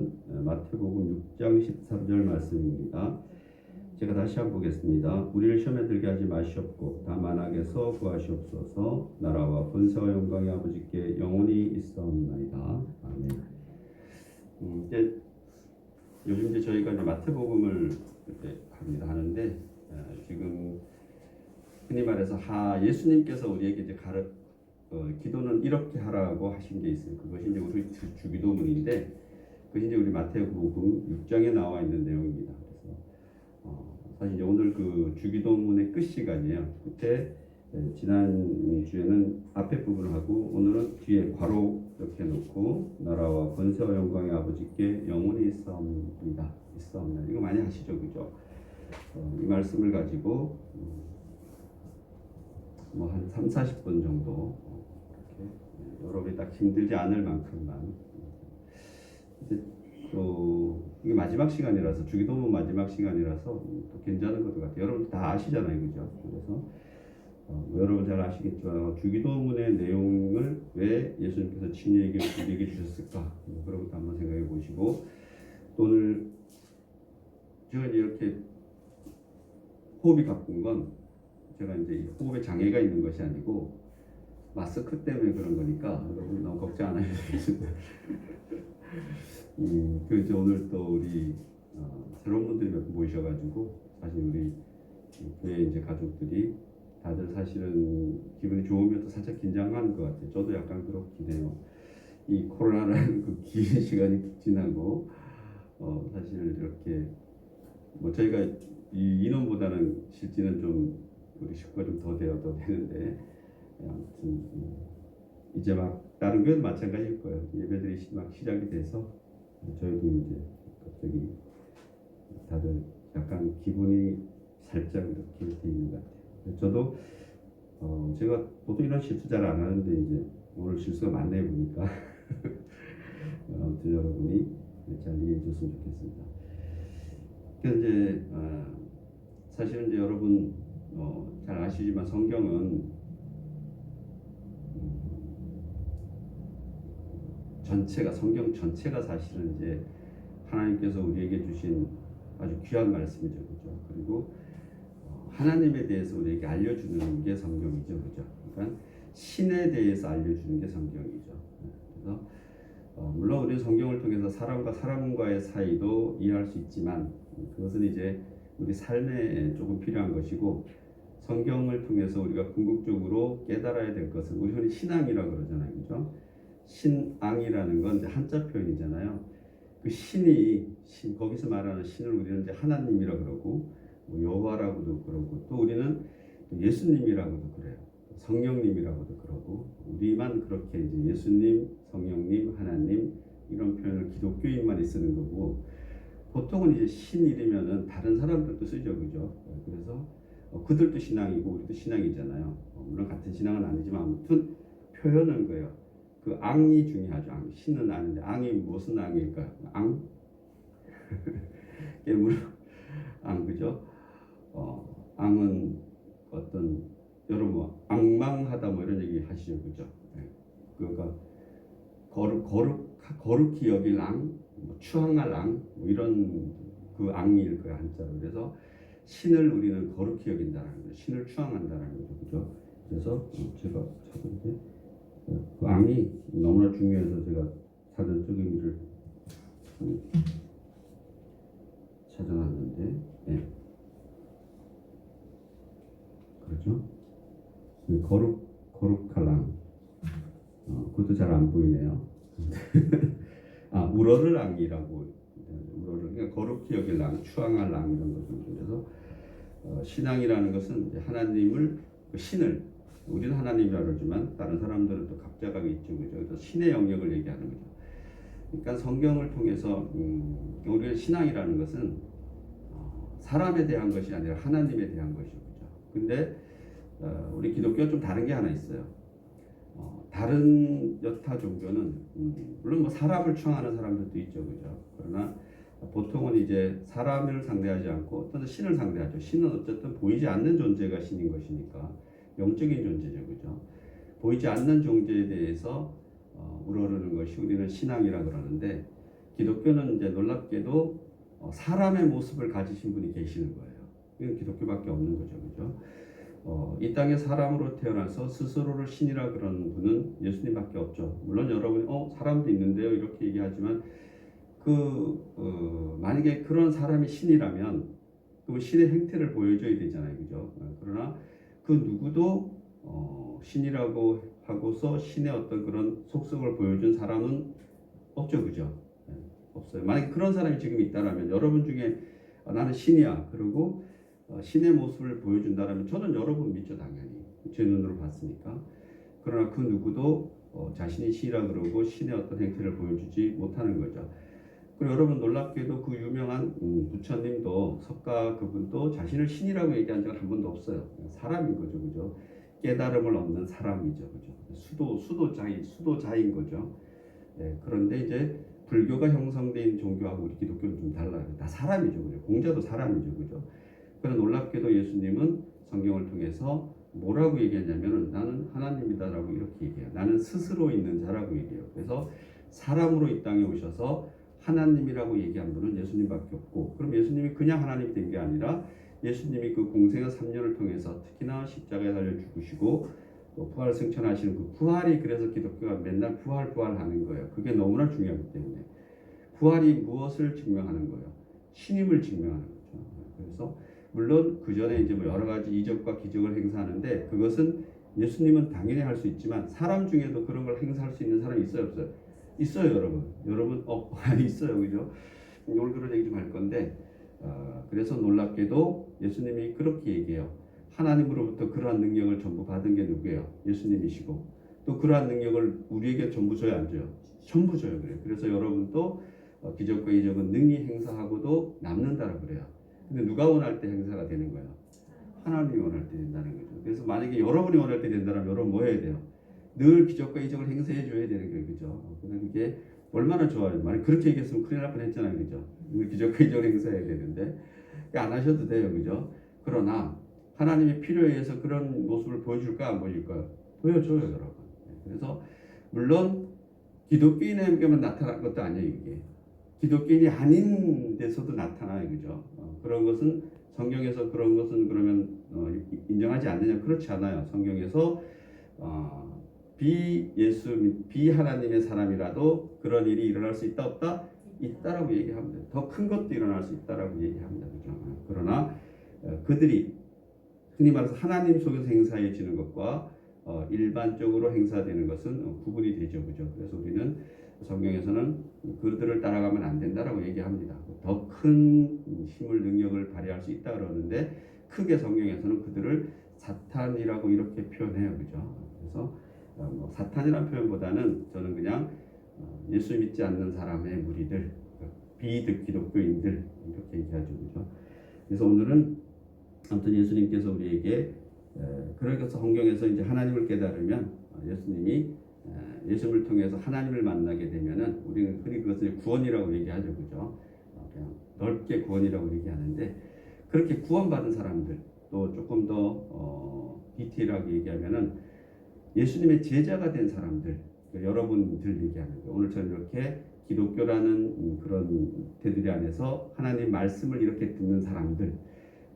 말씀은 마태복음 6장 13절 말씀입니다. 제가 다시 한번 보겠습니다. 우리를 시험에 들게 하지 마시옵고 다만 악에서 구하시옵소서. 나라와 권세와 영광이 아버지께 영원히 있사옵나이다. 아멘. 요즘 이제 저희가 이제 마태복음을 이렇게 하는데 지금 흔히 말해서 예수님께서 우리에게 이제 기도는 이렇게 하라고 하신 게 있어요. 그것이 이제 우리 주기도문인데 그것이 이제 우리 마태복음 6장에 나와 있는 내용입니다. 그래서 사실 이제 오늘 그 주기도문의 끝 시간이에요. 그때 지난 주에는 앞에 부분을 하고 오늘은 뒤에 괄호 이렇게 놓고 나라와 권세와 영광의 아버지께 영원히 있사옵니다. 이거 많이 하시죠, 그죠? 이 말씀을 가지고 뭐 한 30-40분 정도 이렇게 여러분이 딱 힘들지 않을 만큼만 이제 또 이게 마지막 시간이라서 주기도문 마지막 시간이라서 또 괜찮은 것 같아요. 여러분 다 아시잖아요, 그죠? 그래서 여러분 잘 아시겠지만 주기도문의 내용을 왜 예수님께서 친히 우리에게 주셨을까? 그런 것도 한번 생각해 보시고 또 오늘 제가 이렇게 호흡이 가쁜 건 제가 이제 호흡에 장애가 있는 것이 아니고 마스크 때문에 그런 거니까 여러분 너무 걱정 안 하셔도 되겠습니다. 이제 오늘 또 우리 새로운 분들이 몇 분 모이셔가지고 사실 우리 교회 이제 가족들이 다들 사실은 기분이 좋으면 또 살짝 긴장하는 것 같아요. 저도 약간 그렇긴 해요. 이 코로나라는 그 긴 시간이 지나고 사실 이렇게 뭐 저희가 이 인원보다는 실제는 좀 우리 식구가 좀 더 되어도 되는데 아무튼 이제 막 다른 교회도 마찬가지일 거예요. 예배들이 막 시작이 돼서 저희도 이제 갑자기 다들 약간 기분이 살짝 이렇게 돼 있는 것 같아요. 저도 제가 보통 이런 실수 잘 안 하는데 이제 오늘 실수가 많네 보니까 아무튼 여러분이 잘 이해해 주셨으면 좋겠습니다. 이제 사실은 이제 여러분 잘 아시지만 성경은 성경 전체가 사실은 이제 하나님께서 우리에게 주신 아주 귀한 말씀이죠, 그죠? 그리고 하나님에 대해서 우리에게 알려주는 게 성경이죠, 그죠? 그러니까 신에 대해서 알려주는 게 성경이죠. 그래서 물론 우리 성경을 통해서 사람과 사람과의 사이도 이해할 수 있지만 그것은 이제 우리 삶에 조금 필요한 것이고 성경을 통해서 우리가 궁극적으로 깨달아야 될 것은 우리 흔히 신앙이라고 그러잖아요, 그죠? 신앙이라는 건 이제 한자 표현이잖아요. 그 거기서 말하는 신을 우리는 이제 하나님이라 그러고 여호와라고도 그러고 또 우리는 예수님이라고도 그래요. 성령님이라고도 그러고 우리만 그렇게 이제 예수님, 성령님, 하나님 이런 표현을 기독교인만이 쓰는 거고 보통은 이제 신이라면은 다른 사람들도 쓰죠, 그죠? 그래서 그들도 신앙이고 우리도 신앙이잖아요. 물론 같은 신앙은 아니지만 아무튼 표현은 거예요. 그 앙이 중요하죠. 신은 아닌데 앙이 무슨 앙일까? 앙? 깨물 앙, 그죠? 앙은 어떤 여러분 앙망하다 뭐 이런 얘기 하시죠, 그죠? 그러니까 거룩히 여길 앙, 추앙할 앙, 뭐 이런 그 앙일 거야 한자로. 그래서 신을 우리는 거룩히 여긴다라는 거죠. 신을 추앙한다라는 거죠, 그죠? 그래서 제가 찾은데 그 앙이 너무나 중요해서 제가 사전적 의미를 찾아놨는데, 네. 그렇죠? 거룩할 앙. 그것도 잘 안 보이네요. 우러를 앙이라고. 그러니까 거룩히 여길 앙, 추앙할 앙 이런 거죠. 그래서 신앙이라는 것은 이제 하나님을 신을 우리는 하나님이라고 그러지만 다른 사람들은 또 각자가 있죠, 그죠? 그래서 신의 영역을 얘기하는 거죠. 그러니까 성경을 통해서 우리의 신앙이라는 것은 사람에 대한 것이 아니라 하나님에 대한 것이죠, 그죠? 근데 우리 기독교가 좀 다른 게 하나 있어요. 다른 여타 종교는 물론 뭐 사람을 추앙하는 사람들도 있죠, 그죠? 그러나 보통은 이제 사람을 상대하지 않고 어떤 신을 상대하죠. 신은 어쨌든 보이지 않는 존재가 신인 것이니까 영적인 존재죠, 그죠? 보이지 않는 존재에 대해서 우러르는 것이 우리는 신앙이라 그러는데 기독교는 이제 놀랍게도 사람의 모습을 가지신 분이 계시는 거예요. 이건 기독교밖에 없는 거죠, 그죠? 이 땅에 사람으로 태어나서 스스로를 신이라 그러는 분은 예수님밖에 없죠. 물론 여러분이 사람도 있는데요 이렇게 얘기하지만 만약에 그런 사람이 신이라면 그 신의 행태를 보여줘야 되잖아요, 그죠? 그러나 그 누구도 신이라고 하고서 신의 어떤 그런 속성을 보여준 사람은 없죠, 그죠? 없어요. 만약에 그런 사람이 지금 있다라면 여러분 중에 나는 신이야 그리고 신의 모습을 보여준다라면 저는 여러분 믿죠, 당연히 제 눈으로 봤으니까. 그러나 그 누구도 자신이 신이라 그러고 신의 어떤 행태를 보여주지 못하는 거죠. 그리고 여러분 놀랍게도 그 유명한 부처님도 석가 그분도 자신을 신이라고 얘기한 적은 한 번도 없어요. 사람인 거죠, 그죠? 깨달음을 얻는 사람이죠, 그죠? 수도자인 거죠. 그런데 이제 불교가 형성된 종교하고 우리 기독교는 좀 달라요. 다 사람이죠, 그죠? 공자도 사람이죠, 그죠? 그런 놀랍게도 예수님은 성경을 통해서 뭐라고 얘기했냐면은 나는 하나님이다라고 이렇게 얘기해요. 나는 스스로 있는 자라고 얘기해요. 그래서 사람으로 이 땅에 오셔서 하나님이라고 얘기한 분은 예수님밖에 없고, 그럼 예수님이 그냥 하나님이 된 게 아니라 예수님이 그 공생의 3년을 통해서 특히나 십자가에 달려 죽으시고 또 부활 승천하시는 그 부활이, 그래서 기독교가 맨날 부활하는 거예요. 그게 너무나 중요하기 때문에. 부활이 무엇을 증명하는 거예요? 신임을 증명하는 거죠. 그래서 물론 그 전에 이제 뭐 여러 가지 이적과 기적을 행사하는데 그것은 예수님은 당연히 할 수 있지만 사람 중에도 그런 걸 행사할 수 있는 사람이 있어요, 없어요? 있어요, 여러분 있어요, 그죠? 오늘 그런 얘기 좀 할 건데 그래서 놀랍게도 예수님이 그렇게 얘기해요. 하나님으로부터 그러한 능력을 전부 받은 게 누구예요? 예수님이시고 또 그러한 능력을 우리에게 전부 줘야 안 줘요? 전부 줘요, 그래요. 그래서 여러분도 기적과 이적은 능히 행사하고도 남는다라고 그래요. 근데 누가 원할 때 행사가 되는 거예요? 하나님이 원할 때 된다는 거죠. 그래서 만약에 여러분이 원할 때 된다면 여러분 뭐 해야 돼요? 늘 기적과 이적을 행사해 줘야 되는 거예요, 그죠? 근데 그게 얼마나 좋아요. 만약 그렇게 얘기했으면 큰일 날 뻔했잖아요, 그죠? 늘 기적과 이적을 행사해야 되는데 안 하셔도 돼요, 그죠? 그러나 하나님이 필요에 의해서 그런 모습을 보여줄까 안 보여줄까요? 보여줘요, 여러분. 그래서 물론 기독교인에게만 나타난 것도 아니에요, 이게. 기독교인이 아닌 데서도 나타나요, 그죠? 그런 것은 성경에서 그런 것은 그러면 인정하지 않느냐? 그렇지 않아요. 성경에서 비하나님의 사람이라도 그런 일이 일어날 수 있다 없다? 있다라고 얘기합니다. 더 큰 것도 일어날 수 있다라고 얘기합니다, 그죠? 그러나 그들이 흔히 말해서 하나님 속에서 행사해지는 것과 일반적으로 행사되는 것은 구분이 되죠, 그죠? 그래서 우리는 성경에서는 그들을 따라가면 안 된다라고 얘기합니다. 더 큰 힘을 능력을 발휘할 수 있다 그러는데 크게 성경에서는 그들을 사탄이라고 이렇게 표현해요, 그죠? 그래서 사탄이라는 표현보다는 저는 그냥 예수 믿지 않는 사람의 무리들, 기독교인들 이렇게 얘기하죠, 그죠? 그래서 오늘은 아무튼 예수님께서 우리에게 그러니까 성경에서 이제 하나님을 깨달으면 예수님을 통해서 하나님을 만나게 되면은 우리는 흔히 그것을 구원이라고 얘기하죠, 그죠? 그냥 넓게 구원이라고 얘기하는데 그렇게 구원받은 사람들 또 조금 더 디테일하게 얘기하면은 예수님의 제자가 된 사람들, 여러분들 얘기하는 거예요. 오늘처럼 이렇게 기독교라는 그런 테두리 안에서 하나님 말씀을 이렇게 듣는 사람들,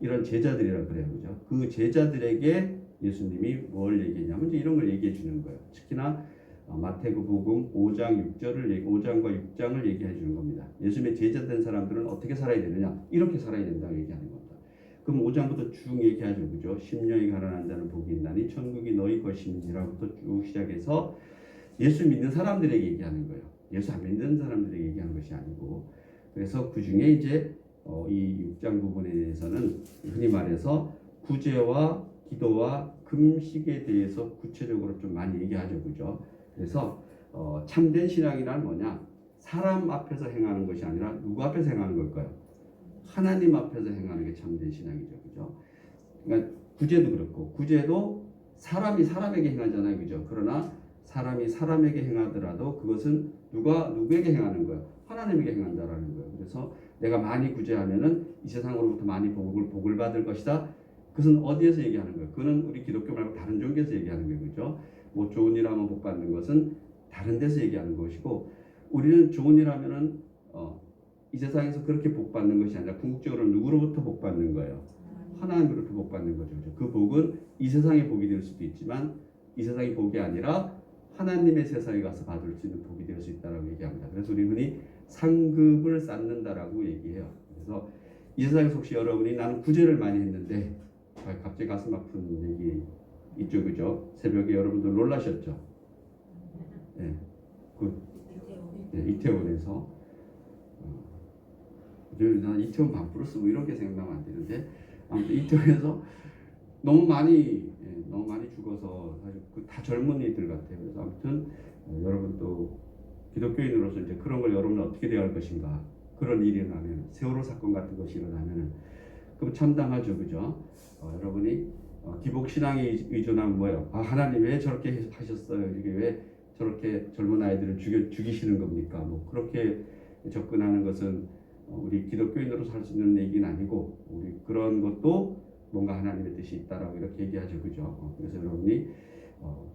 이런 제자들이라고 그래요, 그죠? 그 제자들에게 예수님이 뭘 얘기했냐면 이제 이런 걸 얘기해 주는 거예요. 특히나 마태복음 5장과 6장을 얘기해 주는 겁니다. 예수님의 제자된 사람들은 어떻게 살아야 되느냐? 이렇게 살아야 된다고 얘기하는 겁니다. 그럼 5장부터 쭉 얘기하죠, 그죠? 심령이 가난한 자는 복이 있나니 천국이 너희 것임이라부터 쭉 시작해서 예수 믿는 사람들에게 얘기하는 거예요. 예수 안 믿는 사람들에게 얘기하는 것이 아니고, 그래서 그 중에 이제 이 6장 부분에 대해서는 흔히 말해서 구제와 기도와 금식에 대해서 구체적으로 좀 많이 얘기하죠, 그죠? 그래서 참된 신앙이란 뭐냐? 사람 앞에서 행하는 것이 아니라 누구 앞에서 행하는 걸까요? 하나님 앞에서 행하는 게 참된 신앙이죠, 그죠? 그러니까 구제도 그렇고, 구제도 사람이 사람에게 행하잖아요, 그죠? 그러나 사람이 사람에게 행하더라도 그것은 누구에게 행하는 거예요? 하나님에게 행한다라는 거예요. 그래서 내가 많이 구제하면은 이 세상으로부터 많이 복을 받을 것이다. 그것은 어디에서 얘기하는 거예요? 그거는 우리 기독교 말고 다른 종교에서 얘기하는 거예요, 그죠? 뭐 좋은 일 하면 복 받는 것은 다른 데서 얘기하는 것이고, 우리는 좋은 일 하면은 이 세상에서 그렇게 복 받는 것이 아니라 궁극적으로 누구로부터 복 받는 거예요? 하나님으로부터 복 받는 거죠. 그 복은 이 세상의 복이 될 수도 있지만 이 세상의 복이 아니라 하나님의 세상에 가서 받을 수 있는 복이 될 수 있다라고 얘기합니다. 그래서 우리 흔히 상급을 쌓는다라고 얘기해요. 그래서 이 세상에서 혹시 여러분이 나는 구제를 많이 했는데 갑자기 가슴 아픈 얘기 있죠, 그죠? 새벽에 여러분들 놀라셨죠? 네, 이태원에서 난 이태원 반프로스 뭐 이렇게 생각하면 안 되는데 아무튼 이태원에서 너무 많이 죽어서 사실 다 젊은이들 같아요. 그래서 아무튼 여러분 또 기독교인으로서 이제 그런 걸 여러분은 어떻게 대할 것인가? 그런 일이 일어나면 세월호 사건 같은 것이 일어나면은 그럼 참담하죠, 그죠? 여러분이 기복 신앙에 의존하면 뭐예요? 하나님 왜 저렇게 하셨어요? 이게 왜 저렇게 젊은 아이들을 죽이시는 겁니까? 뭐 그렇게 접근하는 것은 우리 기독교인으로서 할 수 있는 얘기는 아니고 우리 그런 것도 뭔가 하나님의 뜻이 있다라고 이렇게 얘기하죠, 그죠? 그래서 여러분이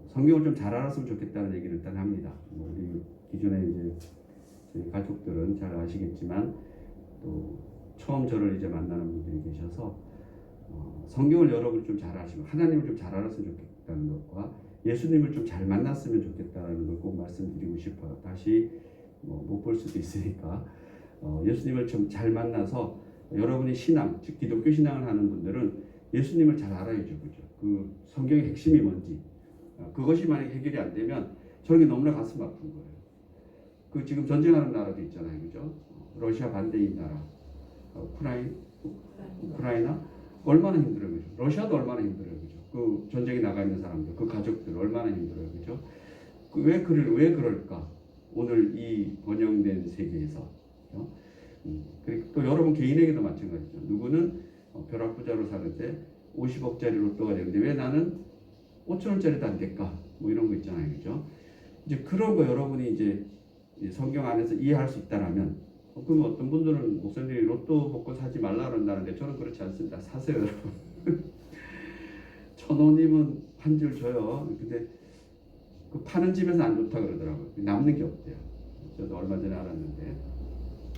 성경을 좀 잘 알았으면 좋겠다는 얘기를 일단 합니다. 우리 기존에 이제 저희 가족들은 잘 아시겠지만 또 처음 저를 이제 만나는 분들이 계셔서 성경을 여러분이 좀 잘 아시고 하나님을 좀 잘 알았으면 좋겠다는 것과 예수님을 좀 잘 만났으면 좋겠다는 걸 꼭 말씀드리고 싶어요. 다시 못 볼 수도 있으니까 예수님을 좀 잘 만나서 여러분이 신앙, 즉 기독교 신앙을 하는 분들은 예수님을 잘 알아야죠, 그죠? 그 성경의 핵심이 뭔지 그것이 만약에 해결이 안 되면 저는 너무나 가슴 아픈 거예요. 그 지금 전쟁하는 나라도 있잖아요, 그죠? 러시아 반대인 나라, 우크라이나 얼마나 힘들어요, 그죠? 러시아도 얼마나 힘들어요, 그죠? 그 전쟁에 나가 있는 사람들, 그 가족들 얼마나 힘들어요, 그죠? 왜 그럴까? 오늘 이 번영된 세계에서, 그리고 또 여러분 개인에게도 마찬가지죠. 누구는 벼락부자로 사는데 50억짜리 로또가 되는데 왜 나는 5천원짜리도 안 될까? 뭐 이런 거 있잖아요, 그죠? 이제 그런 거 여러분이 이제 성경 안에서 이해할 수 있다라면, 그럼 어떤 분들은 목사님이 로또 복권 사지 말라 그런다는데 저는 그렇지 않습니다. 사세요, 여러분. 1,000원이면 한 줄 줘요. 근데 그 파는 집에서 안 좋다 그러더라고요. 남는 게 없대요. 저도 얼마 전에 알았는데,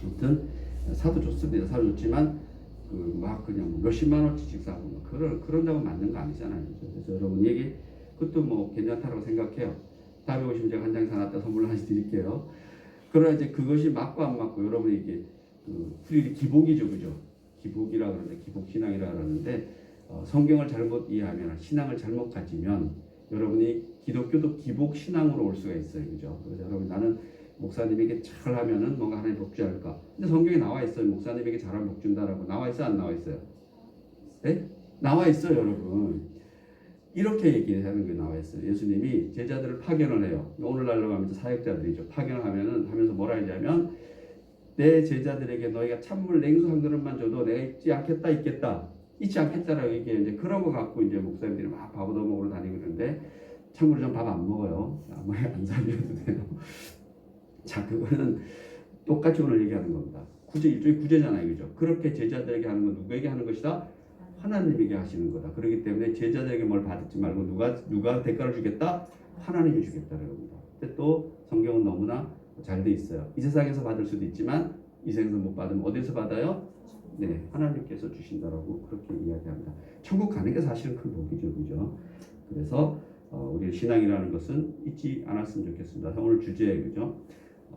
아무튼 사도 좋습니다. 사도 좋지만 그 막 그냥 몇십만 원씩 사고 그런다고 맞는 거 아니잖아요. 그래서 여러분에게 그것도 뭐 괜찮다고 생각해요. 다음에 오시면 제가 한 장 사놨다 선물로 하나씩 드릴게요. 그러나 이제 그것이 맞고 안 맞고 여러분이 이게 우리 기복이죠, 그죠? 기복이라 그러는데 기복신앙이라 그러는데 성경을 잘못 이해하면 신앙을 잘못 가지면 여러분이 기독교도 기복신앙으로 올 수가 있어요, 그죠? 그래서 여러분 나는 목사님에게 잘하면은 뭔가 하나님 복 주지 않을까? 근데 성경에 나와 있어요. 목사님에게 잘하면 복 준다라고 나와 있어 안 나와 있어요? 네? 나와 있어요, 여러분. 이렇게 얘기하는 게 나와 있어요. 예수님이 제자들을 파견을 해요. 오늘날로 하면서 사역자들이죠. 파견을 하면서 뭐라 하냐면 내 제자들에게 너희가 찬물 냉수 한 그릇만 줘도 내가 잊지 않겠다라고 얘기해요. 이제 그런 거 갖고 이제 목사님들이 막 밥 얻어먹으러 다니고 그러는데 참고로 전 밥 안 먹어요. 아무리 안 사줘도 돼요. 자, 그거는 똑같이 오늘 얘기하는 겁니다. 일종의 구제잖아요, 그죠? 그렇게 제자들에게 하는 건 누구에게 하는 것이다? 하나님에게 하시는 거다. 그렇기 때문에 제자들에게 뭘 받지 말고 누가 대가를 주겠다? 하나님이 주겠다는 겁니다. 근데 또 성경은 너무나 잘 돼 있어요. 이 세상에서 받을 수도 있지만 이 세상에서 못 받으면 어디서 받아요? 네, 하나님께서 주신다라고 그렇게 이야기합니다. 천국 가는 게 사실은 큰 복이죠, 그죠? 그래서 우리 신앙이라는 것은 잊지 않았으면 좋겠습니다. 오늘 주제, 그죠?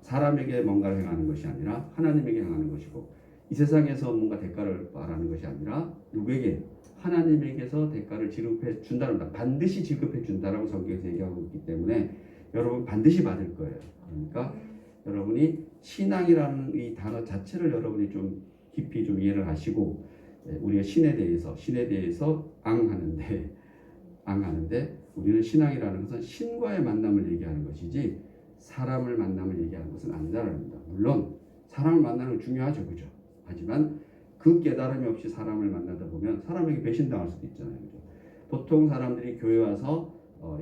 사람에게 뭔가를 행하는 것이 아니라 하나님에게 행하는 것이고, 이 세상에서 뭔가 대가를 말하는 것이 아니라 누구에게? 하나님에게서 대가를 지급해 준다는 것, 반드시 지급해 준다라고 성경에서 얘기하고 있기 때문에 여러분 반드시 받을 거예요. 그러니까 여러분이 신앙이라는 이 단어 자체를 여러분이 좀 깊이 좀 이해를 하시고, 우리가 신에 대해서 앙하는데 우리는 신앙이라는 것은 신과의 만남을 얘기하는 것이지 사람을 만남을 얘기하는 것은 아니다라는 겁니다. 물론 사람을 만나는 건 중요하죠, 그죠? 하지만 그 깨달음이 없이 사람을 만나다 보면 사람에게 배신당할 수도 있잖아요, 그죠? 보통 사람들이 교회 와서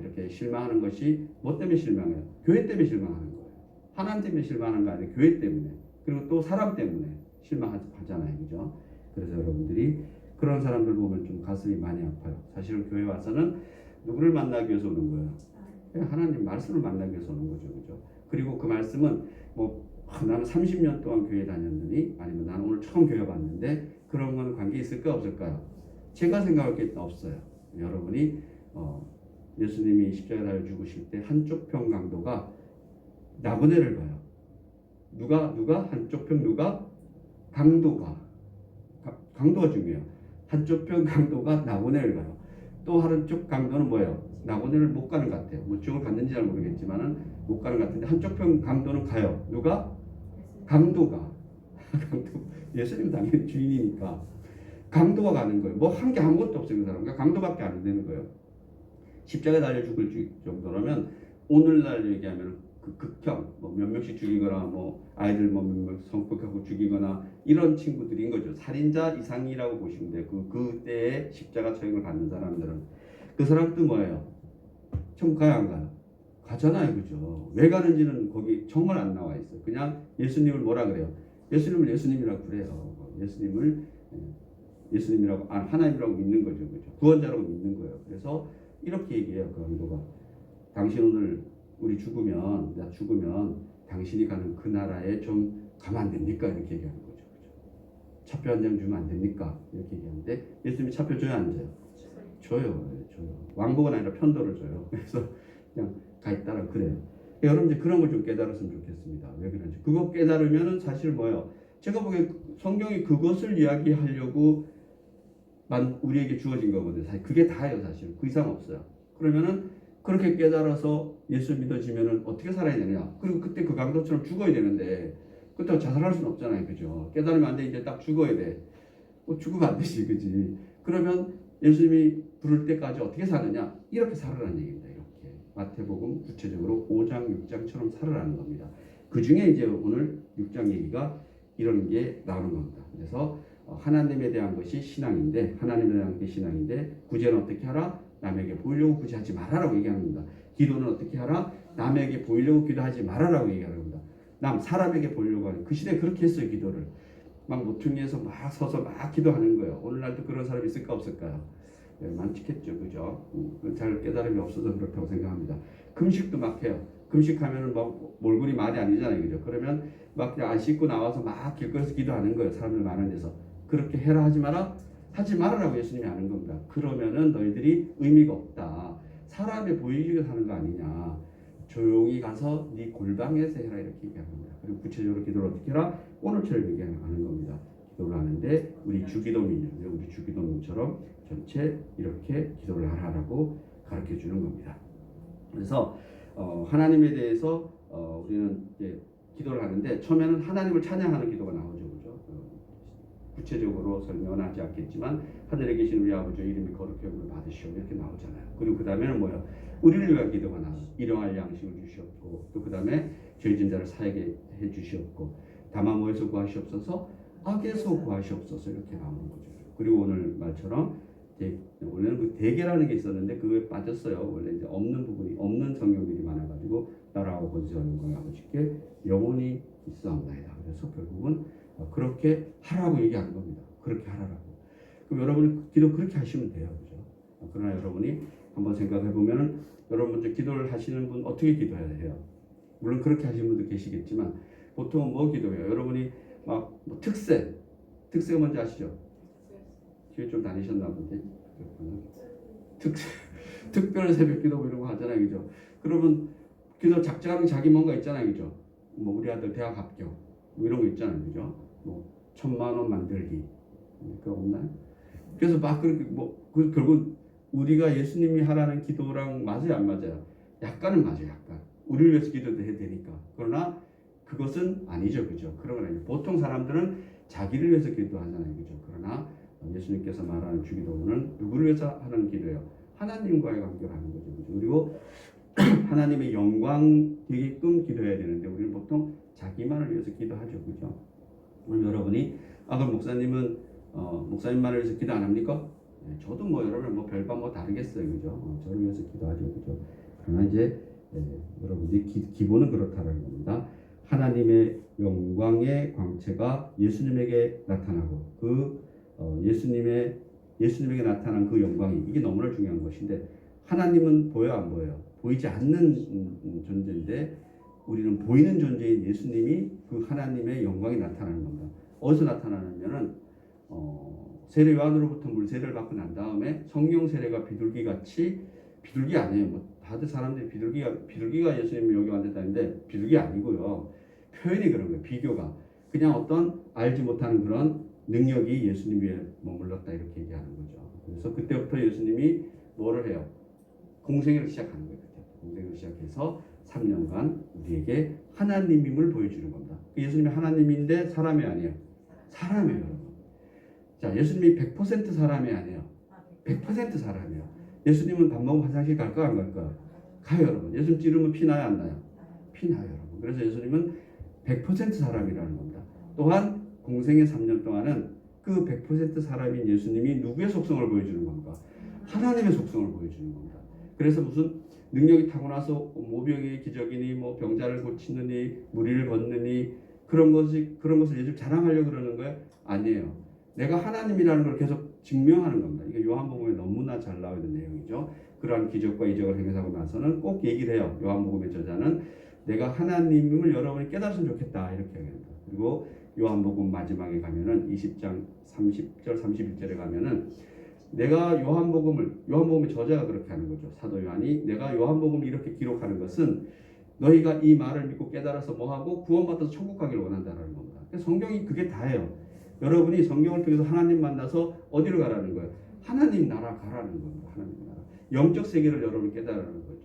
이렇게 실망하는 것이 뭐 때문에 실망해요? 교회 때문에 실망하는 거예요. 하나님 때문에 실망하는 거 아니에요. 교회 때문에. 그리고 또 사람 때문에 실망하잖아요, 그죠? 그래서 여러분들이 그런 사람들 보면 좀 가슴이 많이 아파요. 사실은 교회 와서는 누구를 만나기 위해서 오는 거예요? 하나님 말씀을 만나기 위해서 오는 거죠, 그죠? 그리고 그 말씀은 뭐 나는 30년 동안 교회 다녔느니 아니면 나는 오늘 처음 교회 왔는데 그런 거는 관계 있을까 없을까요? 제가 생각할 게 없어요. 여러분이 예수님이 십자가에 달려 죽으실 때 한쪽 편 강도가 나그네를 가요. 누가 한쪽 편 누가 강도가 중요해요. 한쪽 편 강도가 나그네를 가요. 또 한쪽 강도는 뭐예요? 나그네를 못 가는 것 같아요. 뭐 지옥을 갔는지 잘 모르겠지만은 못 가는 것 같은데 한쪽 편 강도는 가요. 누가? 강도가. 예수님 당연히 주인이니까 강도가 가는 거예요. 뭐 한 게 아무것도 없어요. 그 사람. 강도밖에 안 되는 거예요. 십자가에 달려 죽을 정도라면 오늘날 얘기하면 그 극형 뭐 몇 명씩 죽이거나 뭐 아이들 뭐 몇 명 성폭하고 죽이거나 이런 친구들인 거죠. 살인자 이상이라고 보시면 돼요. 그때에 십자가 처형을 받는 사람들은 그 사람도 뭐예요? 천국 가요 안 가요? 가잖아요, 그죠? 왜 가는지는 거기 정말 안 나와 있어요. 그냥 예수님을 뭐라 그래요? 예수님을 예수님이라고 그래요. 예수님이라고 하나님이라고 믿는 거죠, 그죠? 구원자라고 믿는 거예요. 그래서 이렇게 얘기해요, 그 강도가. 당신 오늘 우리 나 죽으면 당신이 가는 그 나라에 좀 가면 안 됩니까? 이렇게 얘기하는 거죠, 그죠? 차표 한 장 주면 안 됩니까? 이렇게 얘기하는데 예수님이 차표 줘요, 안 줘요? 줘요. 왕복은 아니라 편도를 줘요. 그래서 그냥 가 있다라 그래요. 여러분 이제 그런 걸 좀 깨달았으면 좋겠습니다. 왜 그런지. 그거 깨달으면은 사실 뭐예요? 제가 보기에 성경이 그것을 이야기하려고 우리에게 주어진 거거든요. 사실 그게 다예요, 사실. 그 이상 없어요. 그러면은 그렇게 깨달아서 예수 믿어지면은 어떻게 살아야 되느냐? 그리고 그때 그 강도처럼 죽어야 되는데 그렇다고 자살할 수는 없잖아요, 그죠? 깨달으면 안 돼. 이제 딱 죽어야 돼. 죽으면 안 되지, 그지? 그러면 예수님이 부를 때까지 어떻게 사느냐? 이렇게 살아라는 얘기입니다. 이렇게 마태복음 구체적으로 5장, 6장처럼 살아라는 겁니다. 그 중에 이제 오늘 6장 얘기가 이런 게 나오는 겁니다. 그래서 하나님에 대한 것이 신앙인데 하나님에 대한 게 신앙인데 구제는 어떻게 하라? 남에게 보이려고 구제하지 말아라고 얘기하는 겁니다. 기도는 어떻게 하라? 남에게 보이려고 기도하지 말아라고 얘기하는 겁니다. 사람에게 보이려고 하는 그 시대에 그렇게 했어요. 기도를 막 모퉁이에서 막 서서 막 기도하는 거예요. 오늘날도 그런 사람이 있을까 없을까요? 네, 많겠죠, 그죠? 잘 깨달음이 없어서 그렇다고 생각합니다. 금식도 막 해요. 금식하면은 막 몰골이 말이 아니잖아요, 그죠? 그러면 막 그냥 안 씻고 나와서 막 길거리에서 기도하는 거예요. 사람들 많은 데서. 그렇게 해라 하지 마라? 하지 말아라고 예수님이 하는 겁니다. 그러면은 너희들이 의미가 없다. 사람에 보이게 사는 거 아니냐. 조용히 가서 네 골방에서 해라 이렇게 얘기하는 겁니다. 그리고 구체적으로 기도를 어떻게 해라? 오늘처럼 얘기하는 겁니다. 기도를 하는데 우리 주기도민처럼 전체 이렇게 기도를 하라고 가르쳐 주는 겁니다. 그래서 하나님에 대해서 우리는 이제 기도를 하는데 처음에는 하나님을 찬양하는 기도가 나오죠, 그죠? 구체적으로 설명은 하지 않겠지만 하늘에 계신 우리 아버지 이름이 거룩히 여김을 받으시오 이렇게 나오잖아요. 그리고 그 다음에는 뭐예요? 우리를 위한 기도가 나와요. 일용할 양식을 주시옵고 또 그 다음에 죄진 자를 사하게 해 주시옵고 다만 뭐에서 구하시옵소서 악에서 구하시옵소서 이렇게 나오는 거죠. 그리고 오늘 말처럼 원래는 그 대계라는 게 있었는데 그거에 빠졌어요. 원래 이제 없는 성경들이 많아가지고 나라하고 권세하는 거예요. 아버지께 영원히 있사옵나이다. 그래서 결국은 그렇게 하라고 얘기하는 겁니다. 그렇게 하라고. 그럼 여러분이 기도 그렇게 하시면 돼요, 그죠? 그러나 여러분이 한번 생각해 보면은 여러분 먼저 기도를 하시는 분 어떻게 기도해야 해요? 물론 그렇게 하시는 분도 계시겠지만 보통은 뭐 기도해요? 여러분이 막 뭐 특세가 뭔지 아시죠? 교회 좀 다니셨나 본데 특별 새벽기도 뭐 이런 거 하잖아요, 그죠? 그러면 기도 작정하는 자기 뭔가 있잖아요, 그죠? 뭐 우리 아들 대학 합격 뭐 이런 거 있잖아요, 그죠? 뭐 1,000,000원 만들기 그거 없나요? 그래서 막 그렇게 결국 우리가 예수님이 하라는 기도랑 맞아요, 안 맞아요? 약간은 맞아요, 약간. 우리를 위해서 기도도 해야 되니까. 그러나 그것은 아니죠, 그죠? 그런 건 아니죠. 보통 사람들은 자기를 위해서 기도하잖아요, 그죠? 그러나 예수님께서 말하는 주기도는 누구를 위해서 하는 기도예요? 하나님과의 관계를 하는 거죠, 그죠? 그리고 하나님의 영광 되게끔 기도해야 되는데 우리는 보통 자기만을 위해서 기도하죠, 그죠? 오늘 여러분이 그럼 목사님은 목사님만을 위해서 기도 안 합니까? 네, 저도 뭐 여러분 뭐 별반 뭐 다르겠어요, 그죠? 저를 위해서 기도하죠, 그죠? 그러나 이제 여러분들이 기본은 그렇다는 겁니다. 하나님의 영광의 광채가 예수님에게 나타나고 예수님에게 나타난 그 영광이 이게 너무나 중요한 것인데 하나님은 보여 안 보여요? 보이지 않는 존재인데 우리는 보이는 존재인 예수님이 그 하나님의 영광이 나타나는 겁니다. 어디서 나타나냐면은 세례 요한으로부터 물 세례를 받고 난 다음에 성령 세례가 비둘기같이, 비둘기 아니에요. 뭐 다들 사람들이 비둘기가 예수님이 여기 왔다는데 비둘기 아니고요. 표현이 그런 거예요. 비교가 그냥 어떤 알지 못하는 그런 능력이 예수님 위에 머물렀다 이렇게 얘기하는 거죠. 그래서 그때부터 예수님이 뭐를 해요? 공생애를 시작하는 거예요. 공생애를 시작해서 3년간 우리에게 하나님임을 보여주는 겁니다. 예수님이 하나님인데 사람이 아니에요. 사람이에요, 여러분. 자, 예수님이 100% 사람이 아니에요. 100% 사람이에요. 예수님은 밥 먹으면 화장실 갈까 안 갈까? 가요, 여러분. 예수님 찌르면 피 나요, 안 나요? 피 나요, 여러분. 그래서 예수님은 100% 사람이라는 겁니다. 또한 공생의 3년 동안은 그 100% 사람인 예수님이 누구의 속성을 보여주는 겁니까? 하나님의 속성을 보여주는 겁니다. 그래서 무슨 능력이 타고나서 모병의 기적이니 뭐 병자를 고치느니 무리를 걷느니 그런 것을 예수님 자랑하려고 그러는 거예요? 아니에요. 내가 하나님이라는 걸 계속 증명하는 겁니다. 이게 요한복음에 너무나 잘 나와 있는 내용이죠. 그러한 기적과 이적을 행하고 나서는 꼭 얘기를 해요. 요한복음의 저자는 내가 하나님을 여러분이 깨달았으면 좋겠다 이렇게 얘기합니다. 그리고 요한복음 마지막에 가면은 20장 30절 31절에 가면은 내가 요한복음의 저자가 그렇게 하는 거죠. 사도 요한이 내가 요한복음을 이렇게 기록하는 것은 너희가 이 말을 믿고 깨달아서 뭐하고 구원받아서 천국 가기를 원한다는 겁니다. 성경이 그게 다예요. 여러분이 성경을 통해서 하나님 만나서 어디로 가라는 거예요? 하나님 나라 가라는 겁니다. 하나님 나라. 영적 세계를 여러분 깨달으라는 거죠.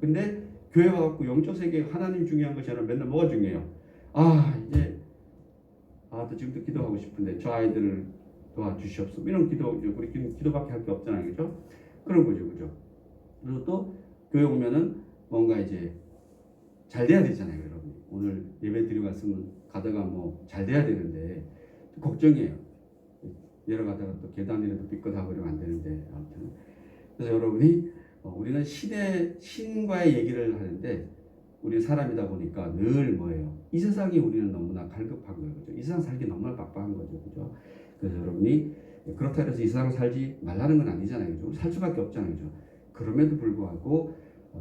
근데 교회 와갖고 영적 세계 하나님 중요한 것이 아니라 맨날 뭐가 중요해요? 또 지금도 기도하고 싶은데 저 아이들을 도와주시옵소서. 이런 기도, 우리 기도밖에 할 게 없잖아요. 그죠? 그런 거죠. 그죠? 그리고 또 교회 오면은 뭔가 이제 잘 돼야 되잖아요. 여러분. 오늘 예배 드리고 갔으면 가다가 뭐 잘 돼야 되는데 걱정이에요. 내려가다가 또 계단이라도 삐끗하고 이러면 안 되는데 아무튼 그래서 여러분이 우리는 신과의 얘기를 하는데 우리 사람이다 보니까 늘 뭐예요? 이 세상이 우리는 너무나 갈급한 거예요. 그죠? 이 세상 살기 너무나 빡빡한 거죠. 그죠? 그래서 여러분이 그렇다 해서 이 세상 살지 말라는 건 아니잖아요. 그죠? 살 수밖에 없잖아요. 그죠? 그럼에도 불구하고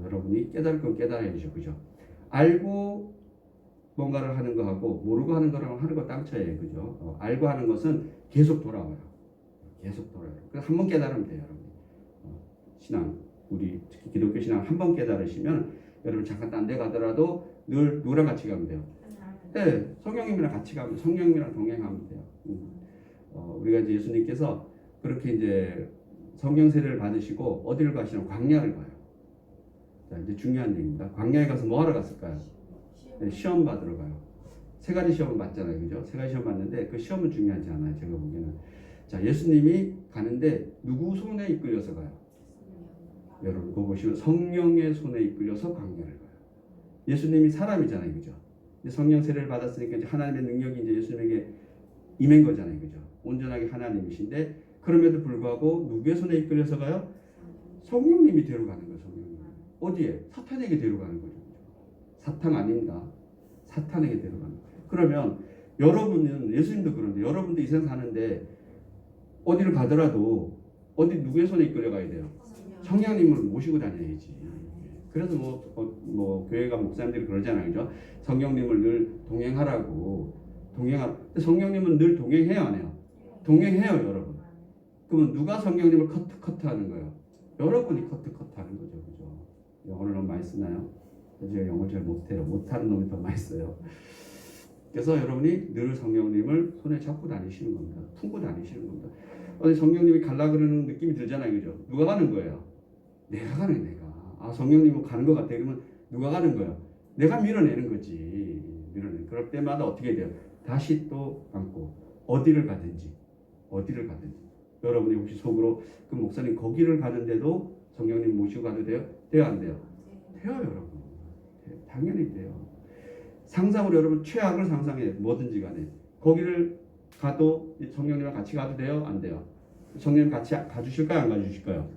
여러분이 깨달을 건 깨달아야죠. 그죠? 알고 뭔가를 하는 거하고 모르고 하는 거랑 하는 거 땅 차이에요. 그죠? 알고 하는 것은 계속 돌아와요. 계속 돌아와요. 그래서 한 번 깨달으면 돼요. 여러분. 신앙, 우리 특히 기독교 신앙 한 번 깨달으시면 여러분 잠깐 딴 데 가더라도 늘 누구랑 같이 가면 돼요? 네, 성령님이랑 같이 가면 성령님이랑 동행하면 돼요. 우리가 이제 예수님께서 그렇게 이제 성령 세례를 받으시고 어디를 가시냐면 광야를 가요. 자, 이제 중요한 얘기입니다. 광야에 가서 뭐 하러 갔을까요? 네, 시험 받으러 가요. 세 가지 시험을 받잖아요. 그죠? 세 가지 시험 받는데 그 시험은 중요하지 않아요. 제가 보기에는. 자, 예수님이 가는데 누구 손에 이끌려서 가요? 여러분 그거 보시면 성령의 손에 이끌려서 광야를 가요. 예수님이 사람이잖아요. 그죠? 성령 세례를 받았으니까 이제 하나님의 능력이 이제 예수님에게 임한 거잖아요. 그죠? 온전하게 하나님이신데 그럼에도 불구하고 누구의 손에 이끌려서 가요? 성령님이 데려가는 거예요. 성령님. 어디에? 사탄에게 데려가는 거죠. 사탄 아닙니다. 사탄에게 데려가는 거예요. 그러면 여러분은 예수님도 그런데 여러분도 이 세상 사는데 어디를 가더라도 어디 누구의 손에 이끌려 가야 돼요? 성령님을 모시고 다녀야지. 그래서 뭐 교회가 목사님들이 그러잖아요. 그죠? 성령님을 늘 동행하라고. 근데 성령님은 늘 동행해요, 안 해요? 동행해요, 여러분. 그러면 누가 성령님을 커트하는 거예요? 여러분이 커트하는 거죠. 그죠? 영어를 너무 많이 쓰나요? 제가 영어를 잘 못해요. 못하는 놈이 더 많이 써요. 그래서 여러분이 늘 성령님을 손에 잡고 다니시는 겁니다. 품고 다니시는 겁니다. 어디 성령님이 갈라 그러는 느낌이 들잖아요. 그죠? 누가 가는 거예요? 내가 가는 거예요. 내가. 성령님은 가는 것 같아. 그러면 누가 가는 거예요? 내가 밀어내는 거지. 그럴 때마다 어떻게 돼요? 다시 또 안고 어디를 가든지. 여러분이 혹시 속으로 그 목사님 거기를 가는데도 성령님 모시고 가도 돼요? 돼요, 안 돼요? 돼요, 여러분. 당연히 돼요. 상상으로 여러분 최악을 상상해. 뭐든지 간에. 거기를 가도 성령님과 같이 가도 돼요? 안 돼요? 성령님 같이 가주실까요? 안 가주실까요?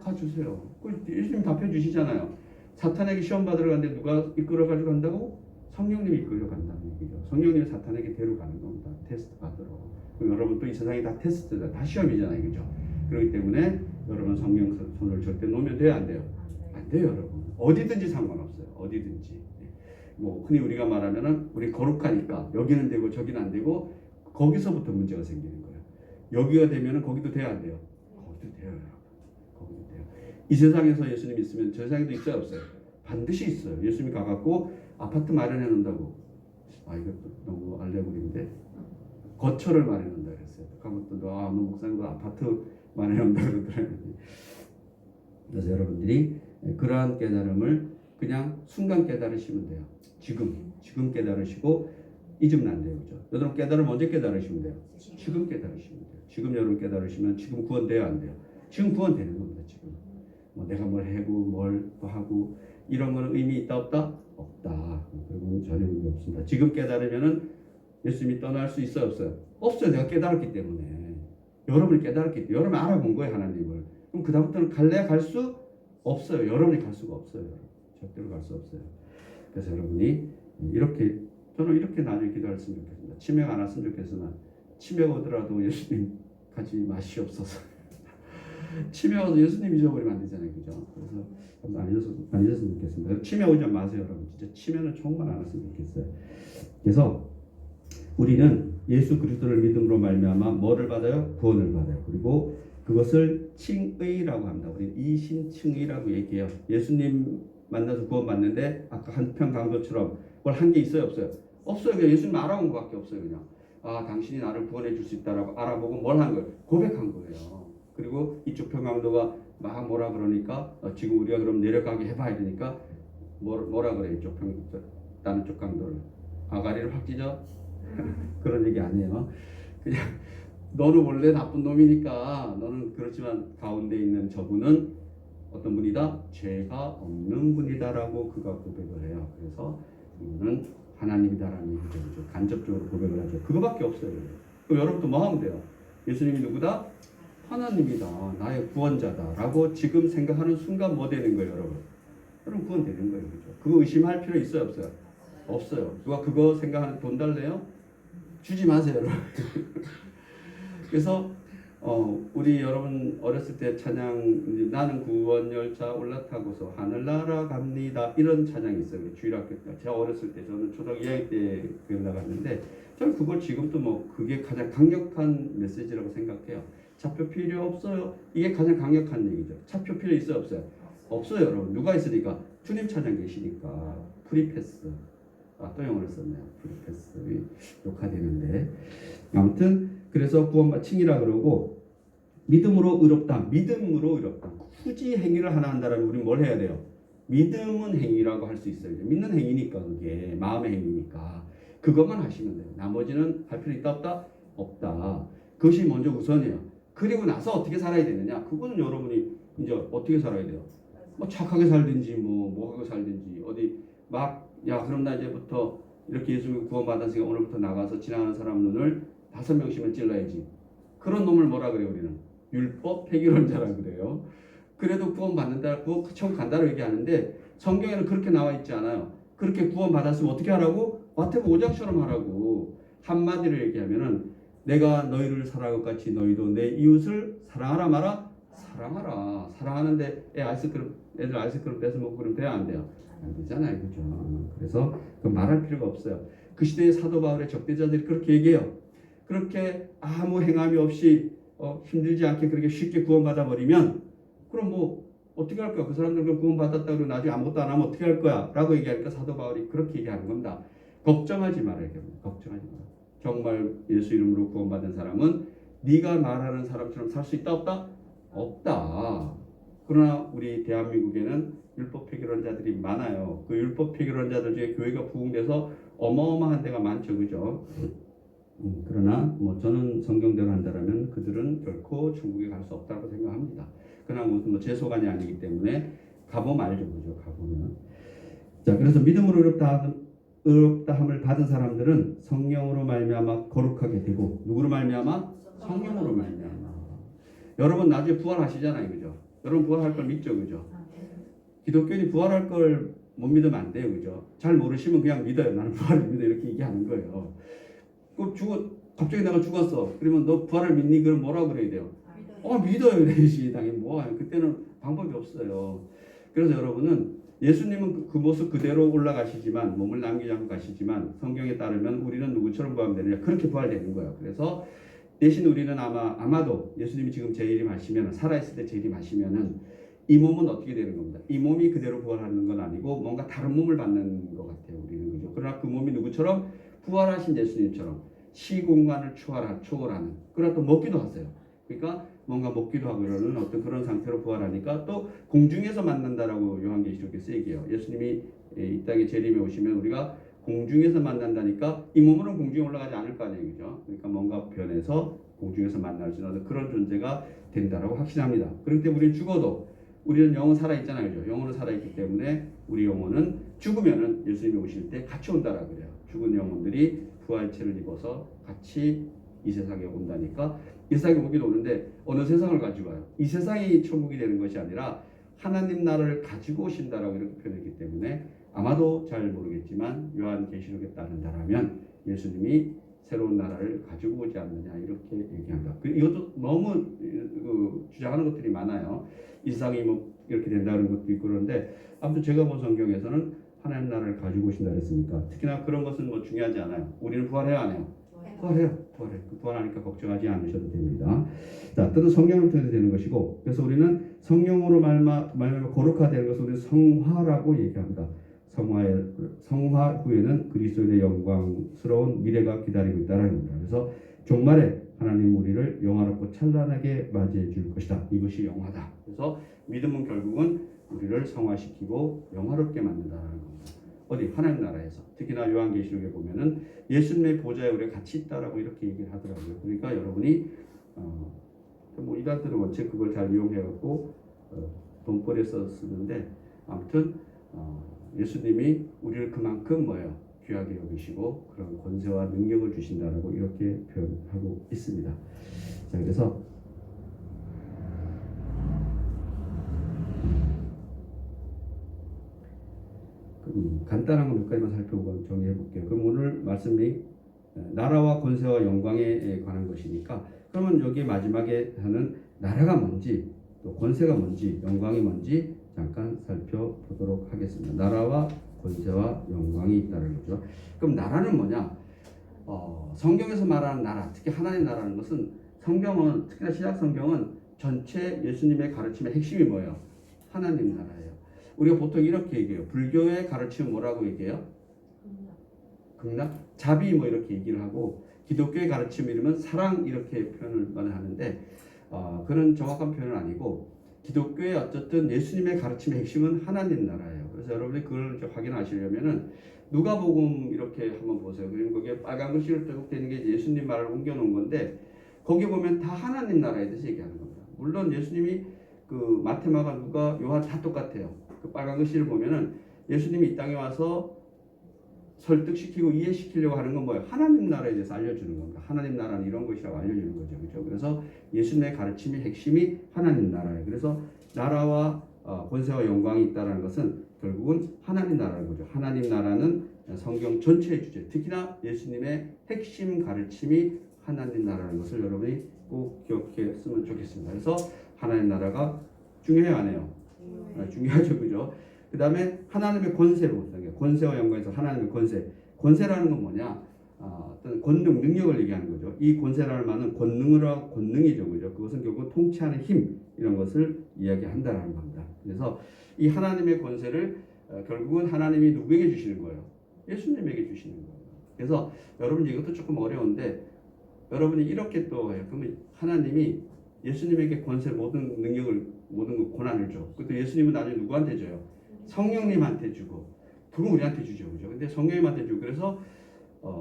가주세요. 예수님 답해 주시잖아요. 사탄에게 시험 받으러 가는데 누가 이끌어 가지고 간다고? 성령님이 이끌려 간다는 얘기죠. 성령님이 사탄에게 데려가는 겁니다. 테스트 받으러. 여러분 또 이 세상이 다 테스트다. 다 시험이잖아요. 그죠? 그렇기 때문에 여러분 성령 손을 절대 놓으면 돼요? 안 돼요? 안 돼요, 여러분. 어디든지 상관없어요. 어디든지. 뭐 흔히 우리가 말하면은 우리 거룩하니까 여기는 되고 저기는 안 되고 거기서부터 문제가 생기는 거예요. 여기가 되면은 거기도 돼야 안 돼요. 거기도 돼요. 거기도 돼요. 이 세상에서 예수님 있으면 저 세상에도 있어요 없어요? 반드시 있어요. 예수님이 가갖고 아파트 마련해 놓는다고. 아 이것도 너무 알레고리인데 거처를 마련해 놓는다 그랬어요. 그러면 또 너 목사님도 아파트 마련해 놓는다 그러더라고요. 그래서 여러분들이 그러한 깨달음을 그냥 순간 깨달으시면 돼요. 지금 깨달으시고 잊으면 안 돼요. 그죠? 여러분 깨달으면 언제 깨달으시면 돼요? 지금 깨달으시면 돼요. 지금 여러분 깨달으시면 지금 구원돼요 안 돼요? 지금 구원되는 겁니다. 지금 뭐 내가 뭘 하고 뭘 또 하고 이런 거는 의미 있다 없다? 없다. 그리고 전혀 의미 없습니다. 지금 깨달으면은 예수님이 떠날 수 있어요 없어요? 없어요. 내가 깨달았기 때문에. 여러분이 깨달았기 때문에 여러분이 알아본 거예요 하나님을. 그럼 그 다음부터는 갈래야 갈 수 없어요. 여러분이 갈 수가 없어요. 절대로 갈 수 없어요. 그래서 여러분이 이렇게 저는 이렇게 나중에 기도했으면 좋겠습니다. 치매가 안 왔으면 좋겠으나 치매가 오더라도 예수님 가지 마시옵소서. 치매 와서 예수님 잊어버리면 안 되잖아요. 그죠? 그래서 안 잊었으면 좋겠습니다. 치매 오지 마세요. 여러분. 진짜 치매는 정말 안 왔으면 좋겠어요. 그래서 우리는 예수 그리스도를 믿음으로 말미암아 뭐를 받아요? 구원을 받아요. 그리고 그것을 칭의라고 합니다. 우리 이신칭의라고 얘기해요. 예수님 만나서 구원받는데 아까 한편 강조처럼 뭘 한 게 있어요 없어요? 없어요. 그냥 예수님 알아본 것밖에 없어요. 그냥 당신이 나를 구원해 줄 수 있다라고 알아보고 뭘 한 거예요? 고백한 거예요. 그리고 이쪽 평강도가 막 뭐라 그러니까 지금 우리가 그럼 내려가게 해봐야 되니까 뭐라 그래 이쪽 다른 쪽 강도를 아가리를 확 찢어 그런 얘기 아니에요. 그냥 너는 원래 나쁜 놈이니까 너는 그렇지만 가운데 있는 저분은 어떤 분이다? 죄가 없는 분이다라고 그가 고백을 해요. 그래서 이거는 하나님이다라는 얘기죠. 간접적으로 고백을 하죠. 그거밖에 없어요. 그럼 여러분도 뭐 하면 돼요? 예수님이 누구다? 하나님이다. 나의 구원자다라고 지금 생각하는 순간 뭐 되는 거예요, 여러분? 여러분 구원 되는 거예요. 그죠? 그거 의심할 필요 있어요, 없어요? 없어요. 누가 그거 생각하는 돈 달래요? 주지 마세요, 여러분. 그래서 우리 여러분 어렸을 때 찬양 나는 구원 열차 올라타고서 하늘 날아갑니다 이런 찬양이 있어요. 주일학교 때 제가 어렸을 때 저는 초등학교 2학년 때 올라갔는데 저는 그걸 지금도 뭐 그게 가장 강력한 메시지라고 생각해요. 차표 필요 없어요. 이게 가장 강력한 얘기죠. 차표 필요 있어요 없어요? 없어요 여러분. 누가 있으니까 주님 찬양 계시니까 프리패스. 또 영어를 썼네요. 프리패스 녹화되는데 아무튼 그래서 구원받 칭이라 그러고 믿음으로 의롭다. 믿음으로 의롭다. 굳이 행위를 하나 한다라면 우리는 뭘 해야 돼요? 믿음은 행위라고 할 수 있어요. 믿는 행위니까 그게 마음의 행위니까 그것만 하시면 돼요. 나머지는 할 필요 있다 없다? 없다. 그것이 먼저 우선이에요. 그리고 나서 어떻게 살아야 되느냐? 그거는 여러분이 이제 어떻게 살아야 돼요? 뭐 착하게 살든지 뭐 하고 살든지 어디 막 야 그럼 나 이제부터 이렇게 예수 구원받았으니까 오늘부터 나가서 지나가는 사람 눈을 5명씩은 찔러야지. 그런 놈을 뭐라 그래요 우리는? 율법 폐기론자라 그래요. 그래도 구원받는다, 처음 간다고 얘기하는데 성경에는 그렇게 나와 있지 않아요. 그렇게 구원받았으면 어떻게 하라고? 마태복음 5장처럼 하라고. 한마디로 얘기하면은 내가 너희를 사랑한 것 같이 너희도 내 이웃을 사랑하라 마라? 사랑하라. 사랑하는데 애들 아이스크림 뺏어 먹고 그러면 돼야 안 돼요? 안 되잖아요. 그죠? 그래서 그 말할 필요가 없어요. 그 시대의 사도 바울의 적대자들이 그렇게 얘기해요. 그렇게 아무 행함이 없이 힘들지 않게 그렇게 쉽게 구원받아 버리면 그럼 뭐 어떻게 할 거야? 그 사람들은 구원받았다 그러고 나중에 아무것도 안 하면 어떻게 할 거야? 라고 얘기하니까 사도 바울이 그렇게 얘기하는 겁니다. 걱정하지 마라 얘기합니다. 걱정하지 마라. 정말 예수 이름으로 구원받은 사람은 네가 말하는 사람처럼 살 수 있다 없다? 없다. 그러나 우리 대한민국에는 율법 폐기론자들이 많아요. 그 율법 폐기론자들 중에 교회가 부흥돼서 어마어마한 데가 많죠. 그죠? 그러나 뭐 저는 성경대로 한다라면 그들은 결코 천국에 갈 수 없다고 생각합니다. 그러나 뭐 제 소관이 아니기 때문에 가보면 알죠. 그죠? 가보면. 자, 그래서 믿음으로 의롭다함을 받은 사람들은 성령으로 말미암아 거룩하게 되고 누구로 말미암아? 성령으로 말미암아. 여러분 나중에 부활하시잖아요. 그죠? 여러분 부활할 걸 믿죠. 그죠? 기독교인이 부활할 걸 못 믿으면 안 돼요. 그죠? 잘 모르시면 그냥 믿어요. 나는 부활을 믿어. 이렇게 얘기하는 거예요. 갑자기 내가 죽었어. 그러면 너 부활을 믿니? 그럼 뭐라고 그래야 돼요? 믿어요. 그래야지. 당연히 그때는 방법이 없어요. 그래서 여러분은 예수님은 그 모습 그대로 올라가시지만 몸을 남기지 않고 가시지만 성경에 따르면 우리는 누구처럼 부활되느냐 그렇게 부활되는 거예요. 그래서 대신 우리는 아마도 예수님이 지금 재림하시면 살아있을 때 재림하시면은 이 몸은 어떻게 되는 겁니다. 이 몸이 그대로 부활하는 건 아니고 뭔가 다른 몸을 받는 것 같아요. 우리는 그죠. 그러나 그 몸이 누구처럼 부활하신 예수님처럼 시공간을 초월하는 그러나 또 먹기도 하세요. 그러니까 뭔가 먹기도 하고 이러는 어떤 그런 상태로 부활하니까 또 공중에서 만난다라고 요한계시록에 쓰이게요. 예수님이 이 땅에 재림에 오시면 우리가 공중에서 만난다니까 이 몸으로는 공중에 올라가지 않을 거 아니에요. 그죠? 그러니까 뭔가 변해서 공중에서 만날 수 있는 그런 존재가 된다라고 확신합니다. 그렇기 때문에 우리는 죽어도 우리는 영은 살아있잖아요. 그죠? 영으로 살아있기 때문에 우리 영혼은 죽으면은 예수님이 오실 때 같이 온다라고 그래요. 죽은 영혼들이 부활체를 입어서 같이 이 세상에 온다니까 이 세상에 오기도 오는데 어느 세상을 가지고 와요. 이 세상이 천국이 되는 것이 아니라 하나님 나라를 가지고 오신다라고 이렇게 표현했기 때문에 아마도 잘 모르겠지만 요한계시록에 따른다라면 예수님이 새로운 나라를 가지고 오지 않느냐 이렇게 얘기합니다. 이것도 너무 주장하는 것들이 많아요. 이 세상이 뭐 이렇게 된다는 것도 있고 그런데 아무튼 제가 본 성경에서는 하나님 나라를 가지고 오신다 그랬으니까 특히나 그런 것은 뭐 중요하지 않아요. 우리는 부활해야 안 해요? 부활해요. 부활하니까 걱정하지 않으셔도 됩니다. 자, 또는 성령을 통해서 되는 것이고 그래서 우리는 성령으로 말미암아 거룩화되는 것을 우리 성화라고 얘기합니다. 성화 후에는 그리스도의 영광스러운 미래가 기다리고 있다는 겁니다. 그래서 종말에 하나님 우리를 영화롭고 찬란하게 맞이해 줄 것이다. 이것이 영화다. 그래서 믿음은 결국은 우리를 성화시키고 영화롭게 만든다는 겁니다. 어디 하나님 나라에서 특히나 요한계시록에 보면은 예수님의 보좌에 우리가 같이 있다라고 이렇게 얘기를 하더라고요. 그러니까 여러분이 뭐 이단들은 원체 그걸 잘 이용해갖고 돈벌이에 쓰는데 아무튼 예수님이 우리를 그만큼 뭐예요? 귀하게 여기시고 그런 권세와 능력을 주신다라고 이렇게 표현하고 있습니다. 자, 그래서 간단한 거 몇 가지만 살펴보고 정리해 볼게요. 그럼 오늘 말씀이 나라와 권세와 영광에 관한 것이니까 그러면 여기 마지막에 하는 나라가 뭔지 또 권세가 뭔지 영광이 뭔지 잠깐 살펴보도록 하겠습니다. 나라와 권세와 영광이 있다는 거죠. 그럼 나라는 뭐냐? 성경에서 말하는 나라, 특히 하나님 나라는 것은 성경은 특히나 신약 성경은 전체 예수님의 가르침의 핵심이 뭐예요? 하나님 나라예요. 우리가 보통 이렇게 얘기해요. 불교의 가르침은 뭐라고 얘기해요? 극락? 자비 뭐 이렇게 얘기를 하고 기독교의 가르침 이름은 사랑 이렇게 표현을 하는데 그런 정확한 표현은 아니고 기독교의 어쨌든 예수님의 가르침의 핵심은 하나님 나라예요. 그래서 여러분이 그걸 확인하시려면은 누가복음 이렇게 한번 보세요. 그리고 거기에 빨간 글씨로 쭉 되는 게 예수님 말을 옮겨놓은 건데 거기 보면 다 하나님 나라에 대해서 얘기하는 겁니다. 물론 예수님이 그 마태, 마가, 누가, 요한 다 똑같아요. 그 빨간 글씨를 보면은 예수님이 이 땅에 와서 설득시키고 이해시키려고 하는 건 뭐예요? 하나님 나라에 대해서 알려주는 겁니다. 하나님 나라는 이런 것이라고 알려주는 거죠. 그렇죠? 그래서 예수님의 가르침의 핵심이 하나님 나라예요. 그래서 나라와 권세와 영광이 있다는 것은 결국은 하나님 나라는 거죠. 하나님 나라는 성경 전체의 주제, 특히나 예수님의 핵심 가르침이 하나님 나라는 것을 여러분이 꼭 기억했으면 좋겠습니다. 그래서 하나님 나라가 중요해요, 안 해요? 중요하죠, 그죠? 그 다음에 하나님의 권세로 권세와 영광에서 하나님의 권세라는 건 뭐냐? 어떤 권능, 능력을 얘기하는 거죠. 이 권세라는 말은 권능이죠, 그죠? 그것은 결국 통치하는 힘 이런 것을 이야기한다라는 겁니다. 그래서 이 하나님의 권세를 결국은 하나님이 누구에게 주시는 거예요? 예수님에게 주시는 거예요. 그래서 여러분 이것도 조금 어려운데 여러분이 이렇게 또 해요. 그러면 하나님이 예수님에게 권세 모든 능력을 모든 권한을 줘. 그것도 예수님은 나중에 누구한테 줘요? 성령님한테 주고 그건 우리한테 주죠, 그죠? 근데 성령님한테 주고 그래서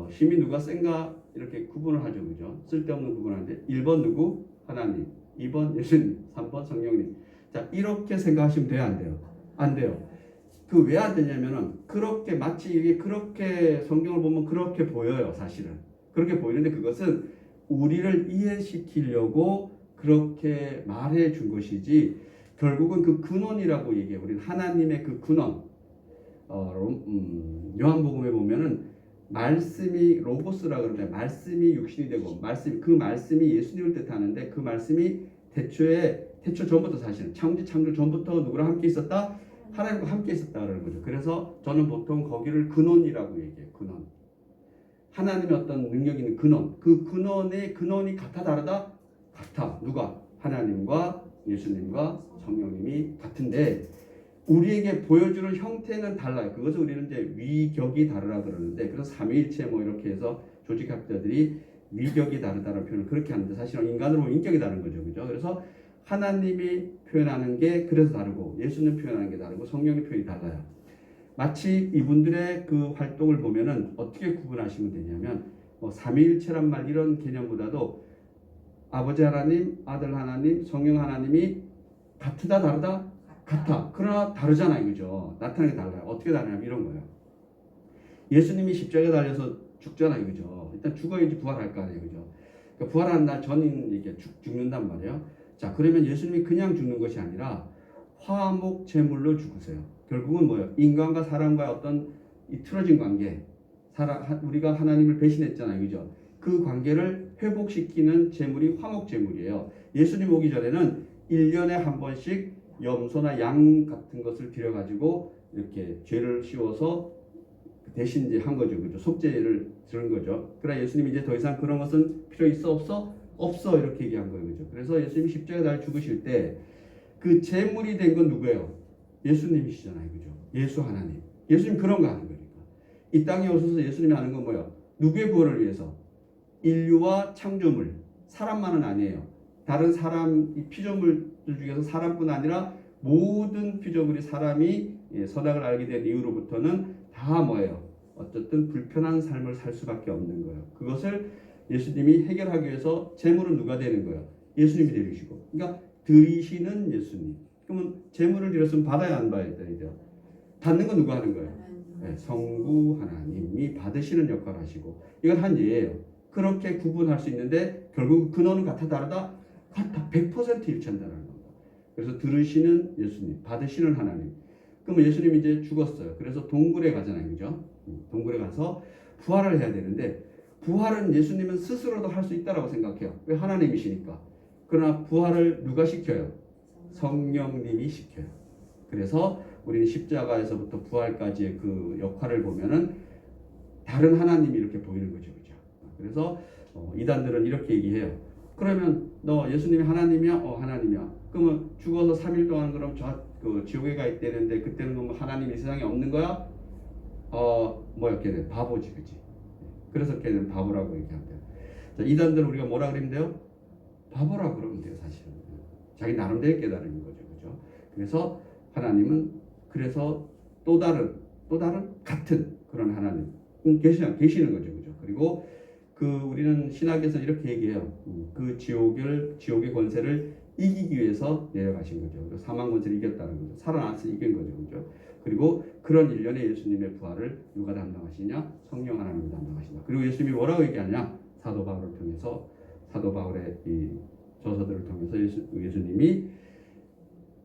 힘이 누가 센가 이렇게 구분을 하죠, 그죠? 쓸데없는 구분하는데 1번 누구? 하나님, 2번 예수님, 3번 성령님. 자, 이렇게 생각하시면 돼요, 안 돼요? 안 돼요. 그 왜 안 되냐면은 그렇게 마치 이게 그렇게 성경을 보면 그렇게 보여요, 사실은. 그렇게 보이는데 그것은 우리를 이해시키려고 그렇게 말해 준 것이지 결국은 그 근원이라고 얘기해요. 우리는 하나님의 그 근원. 요한복음에 보면은 말씀이 로고스라 그러는데 말씀이 육신이 되고 그 말씀이 예수님을 뜻하는데 그 말씀이 태초 전부터 사실은 창조 전부터 누구랑 함께 있었다? 하나님과 함께 있었다 그러는 거죠. 그래서 저는 보통 거기를 근원이라고 얘기해요. 근원. 하나님의 어떤 능력이 있는 근원. 그 근원의 근원이 같아 다르다? 같아. 누가? 하나님과 예수님과 성령님이 같은데 우리에게 보여주는 형태는 달라요. 그것을 우리는 이제 위격이 다르라 그러는데 그래서 삼위일체 뭐 이렇게 해서 조직학자들이 위격이 다르다는 표현을 그렇게 하는데 사실은 인간으로 보면 인격이 다른 거죠. 그죠? 그래서 하나님이 표현하는 게 그래서 다르고 예수님 표현하는 게 다르고 성령의 표현이 달라요. 마치 이분들의 그 활동을 보면은 어떻게 구분하시면 되냐면 삼위일체란 말 이런 개념보다도 아버지 하나님, 아들 하나님, 성령 하나님이 같다 다르다? 같아. 그러나 다르잖아요. 그죠? 나타나는 게 달라요. 어떻게 다르냐면 이런 거예요. 예수님이 십자가에 달려서 죽잖아요. 그죠? 일단 죽어야지 부활할 거 아니에요. 그죠? 그러니까 부활하는 날 전인 이게 죽는단 말이에요. 자, 그러면 예수님이 그냥 죽는 것이 아니라 화목 제물로 죽으세요. 결국은 뭐예요? 인간과 사람과의 어떤 이 틀어진 관계. 우리가 하나님을 배신했잖아요. 그죠? 그 관계를 회복시키는 제물이 화목 제물이에요. 예수님 오기 전에는 1년에 한 번씩 염소나 양 같은 것을 들여가지고 이렇게 죄를 씌워서 대신 이제 한 거죠. 그죠? 속죄를 들은 거죠. 그러나 예수님이 이제 더 이상 그런 것은 필요 있어? 없어? 없어. 이렇게 얘기한 거예요. 그죠? 그래서 예수님이 십자가에 달려 죽으실 때 그 제물이 된 건 누구예요? 예수님이시잖아요. 그죠? 예수 하나님. 예수님 그런 거 하는 거니까. 이 땅에 오셔서 예수님이 하는 건 뭐예요? 누구의 구원을 위해서? 인류와 창조물. 사람만은 아니에요. 다른 사람, 이 피조물들 중에서 사람뿐 아니라 모든 피조물이 사람이 선악을 알게 된 이후로부터는 다 뭐예요? 어쨌든 불편한 삶을 살 수밖에 없는 거예요. 그것을 예수님이 해결하기 위해서 제물은 누가 되는 거예요? 예수님이 되시고. 그러니까 드리시는 예수님. 그러면 제물을 드렸으면 받아야 안 받아야 돼요? 받는 건 누가 하는 거예요? 네, 성부 하나님이 받으시는 역할을 하시고. 이건 한 예예요. 그렇게 구분할 수 있는데 결국 근원은 같아 다르다? 같아. 100% 일치한다는 겁니다. 그래서 들으시는 예수님, 받으시는 하나님. 그러면 예수님이 이제 죽었어요. 그래서 동굴에 가잖아요. 그죠? 동굴에 가서 부활을 해야 되는데 부활은 예수님은 스스로도 할 수 있다라고 생각해요. 왜? 하나님이시니까. 그러나 부활을 누가 시켜요? 성령님이 시켜요. 그래서 우리는 십자가에서부터 부활까지의 그 역할을 보면은 다른 하나님이 이렇게 보이는 거죠. 그죠? 그래서 이단들은 이렇게 얘기해요. 그러면 너 예수님이 하나님이야? 하나님이야. 그러면 죽어서 3일 동안 그럼 지옥에 가 있다는데 그때는 그럼 하나님이 이 세상에 없는 거야? 걔네 바보지, 그지? 그래서 걔는 바보라고 얘기한대요. 자, 이단들은 우리가 뭐라 그러면 돼요? 바보라 그러면 돼요, 사실은. 자기 나름대로 깨달은 거죠, 그죠? 그래서 하나님은 그래서 또 다른 같은 그런 하나님 계시는 거죠, 그죠? 그리고 우리는 신학에서 이렇게 얘기해요. 그 지옥의 권세를 이기기 위해서 내려가신 거죠. 사망 권세를 이겼다는 거죠. 살아나서 이긴 거죠, 그죠? 그리고 그런 일련의 예수님의 부활을 누가 담당하시냐? 성령 하나님이 담당하신다. 그리고 예수님이 뭐라고 얘기하냐? 사도 바울을 통해서 사도 바울의 이 저서들을 통해서 예수님이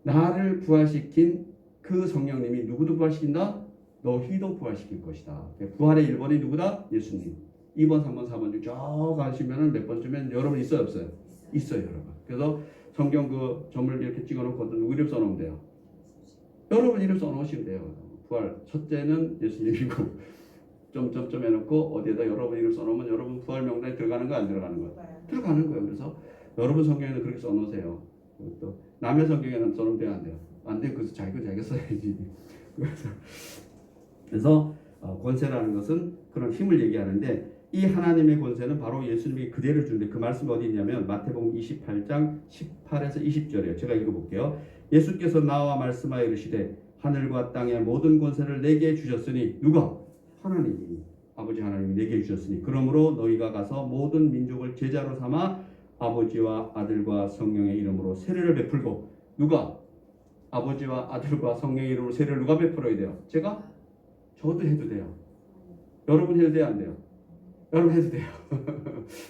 나를 부활시킨 그 성령님이 누구도 부활시킨다? 너희도 부활시킬 것이다. 부활의 1번이 누구다? 예수님. 2번, 3번, 4번 쭉 가시면은 몇 번쯤엔 여러분 있어요, 없어요? 있어요, 여러분. 그래서 성경 그 점을 이렇게 찍어놓고 누구 이름 써놓으면 돼요? 여러분 이름 써놓으시면 돼요. 부활 첫째는 예수님이고 점점점 해놓고 어디에다 여러분 이름 써놓으면 여러분 부활 명단에 들어가는 거 안 들어가는 거예요? 들어가는 거예요. 그래서 여러분 성경에는 그렇게 써놓으세요. 또 남의 성경에는 써놓으면 돼요, 안 돼요? 안 돼요. 그래서 자기가 써야지. 그래서 권세라는 것은 그런 힘을 얘기하는데 이 하나님의 권세는 바로 예수님이 그대로 주는데 그 말씀이 어디 있냐면 마태복음 28장 18에서 20절이에요. 제가 읽어볼게요. 예수께서 나와 말씀하여 이르시되 하늘과 땅의 모든 권세를 내게 주셨으니 누가? 하나님이 아버지 하나님이 내게 주셨으니 그러므로 너희가 가서 모든 민족을 제자로 삼아 아버지와 아들과 성령의 이름으로 세례를 베풀고 누가? 아버지와 아들과 성령의 이름으로 세례를 누가 베풀어야 돼요? 제가? 저도 해도 돼요. 여러분 해도 돼요? 안 돼요? 여러분 해도 돼요.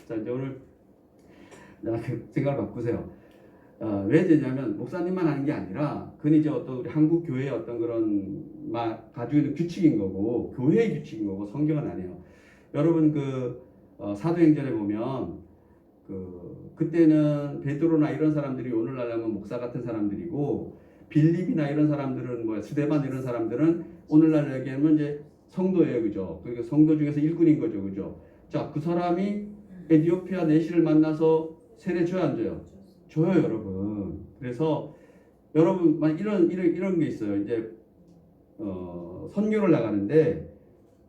자, 이제 오늘 생각을 바꾸세요. 왜 되냐면 목사님만 하는 게 아니라 그건 이제 어떤 우리 한국 교회의 어떤 그런 가지고 있는 규칙인 거고 교회의 규칙인 거고 성경은 아니에요. 여러분 사도행전에 보면 그때는 베드로나 이런 사람들이 오늘날 하면 목사 같은 사람들이고 빌립이나 이런 사람들은 뭐 스데반 이런 사람들은 오늘날 얘기하면 이제 성도예요, 그죠? 그러니까 성도 중에서 일꾼인 거죠, 그죠? 자, 그 사람이 에티오피아 내시를 만나서 세례 줘야 안 줘요? 줘요, 여러분. 그래서 여러분 만 이런 게 있어요. 이제 선교를 나가는데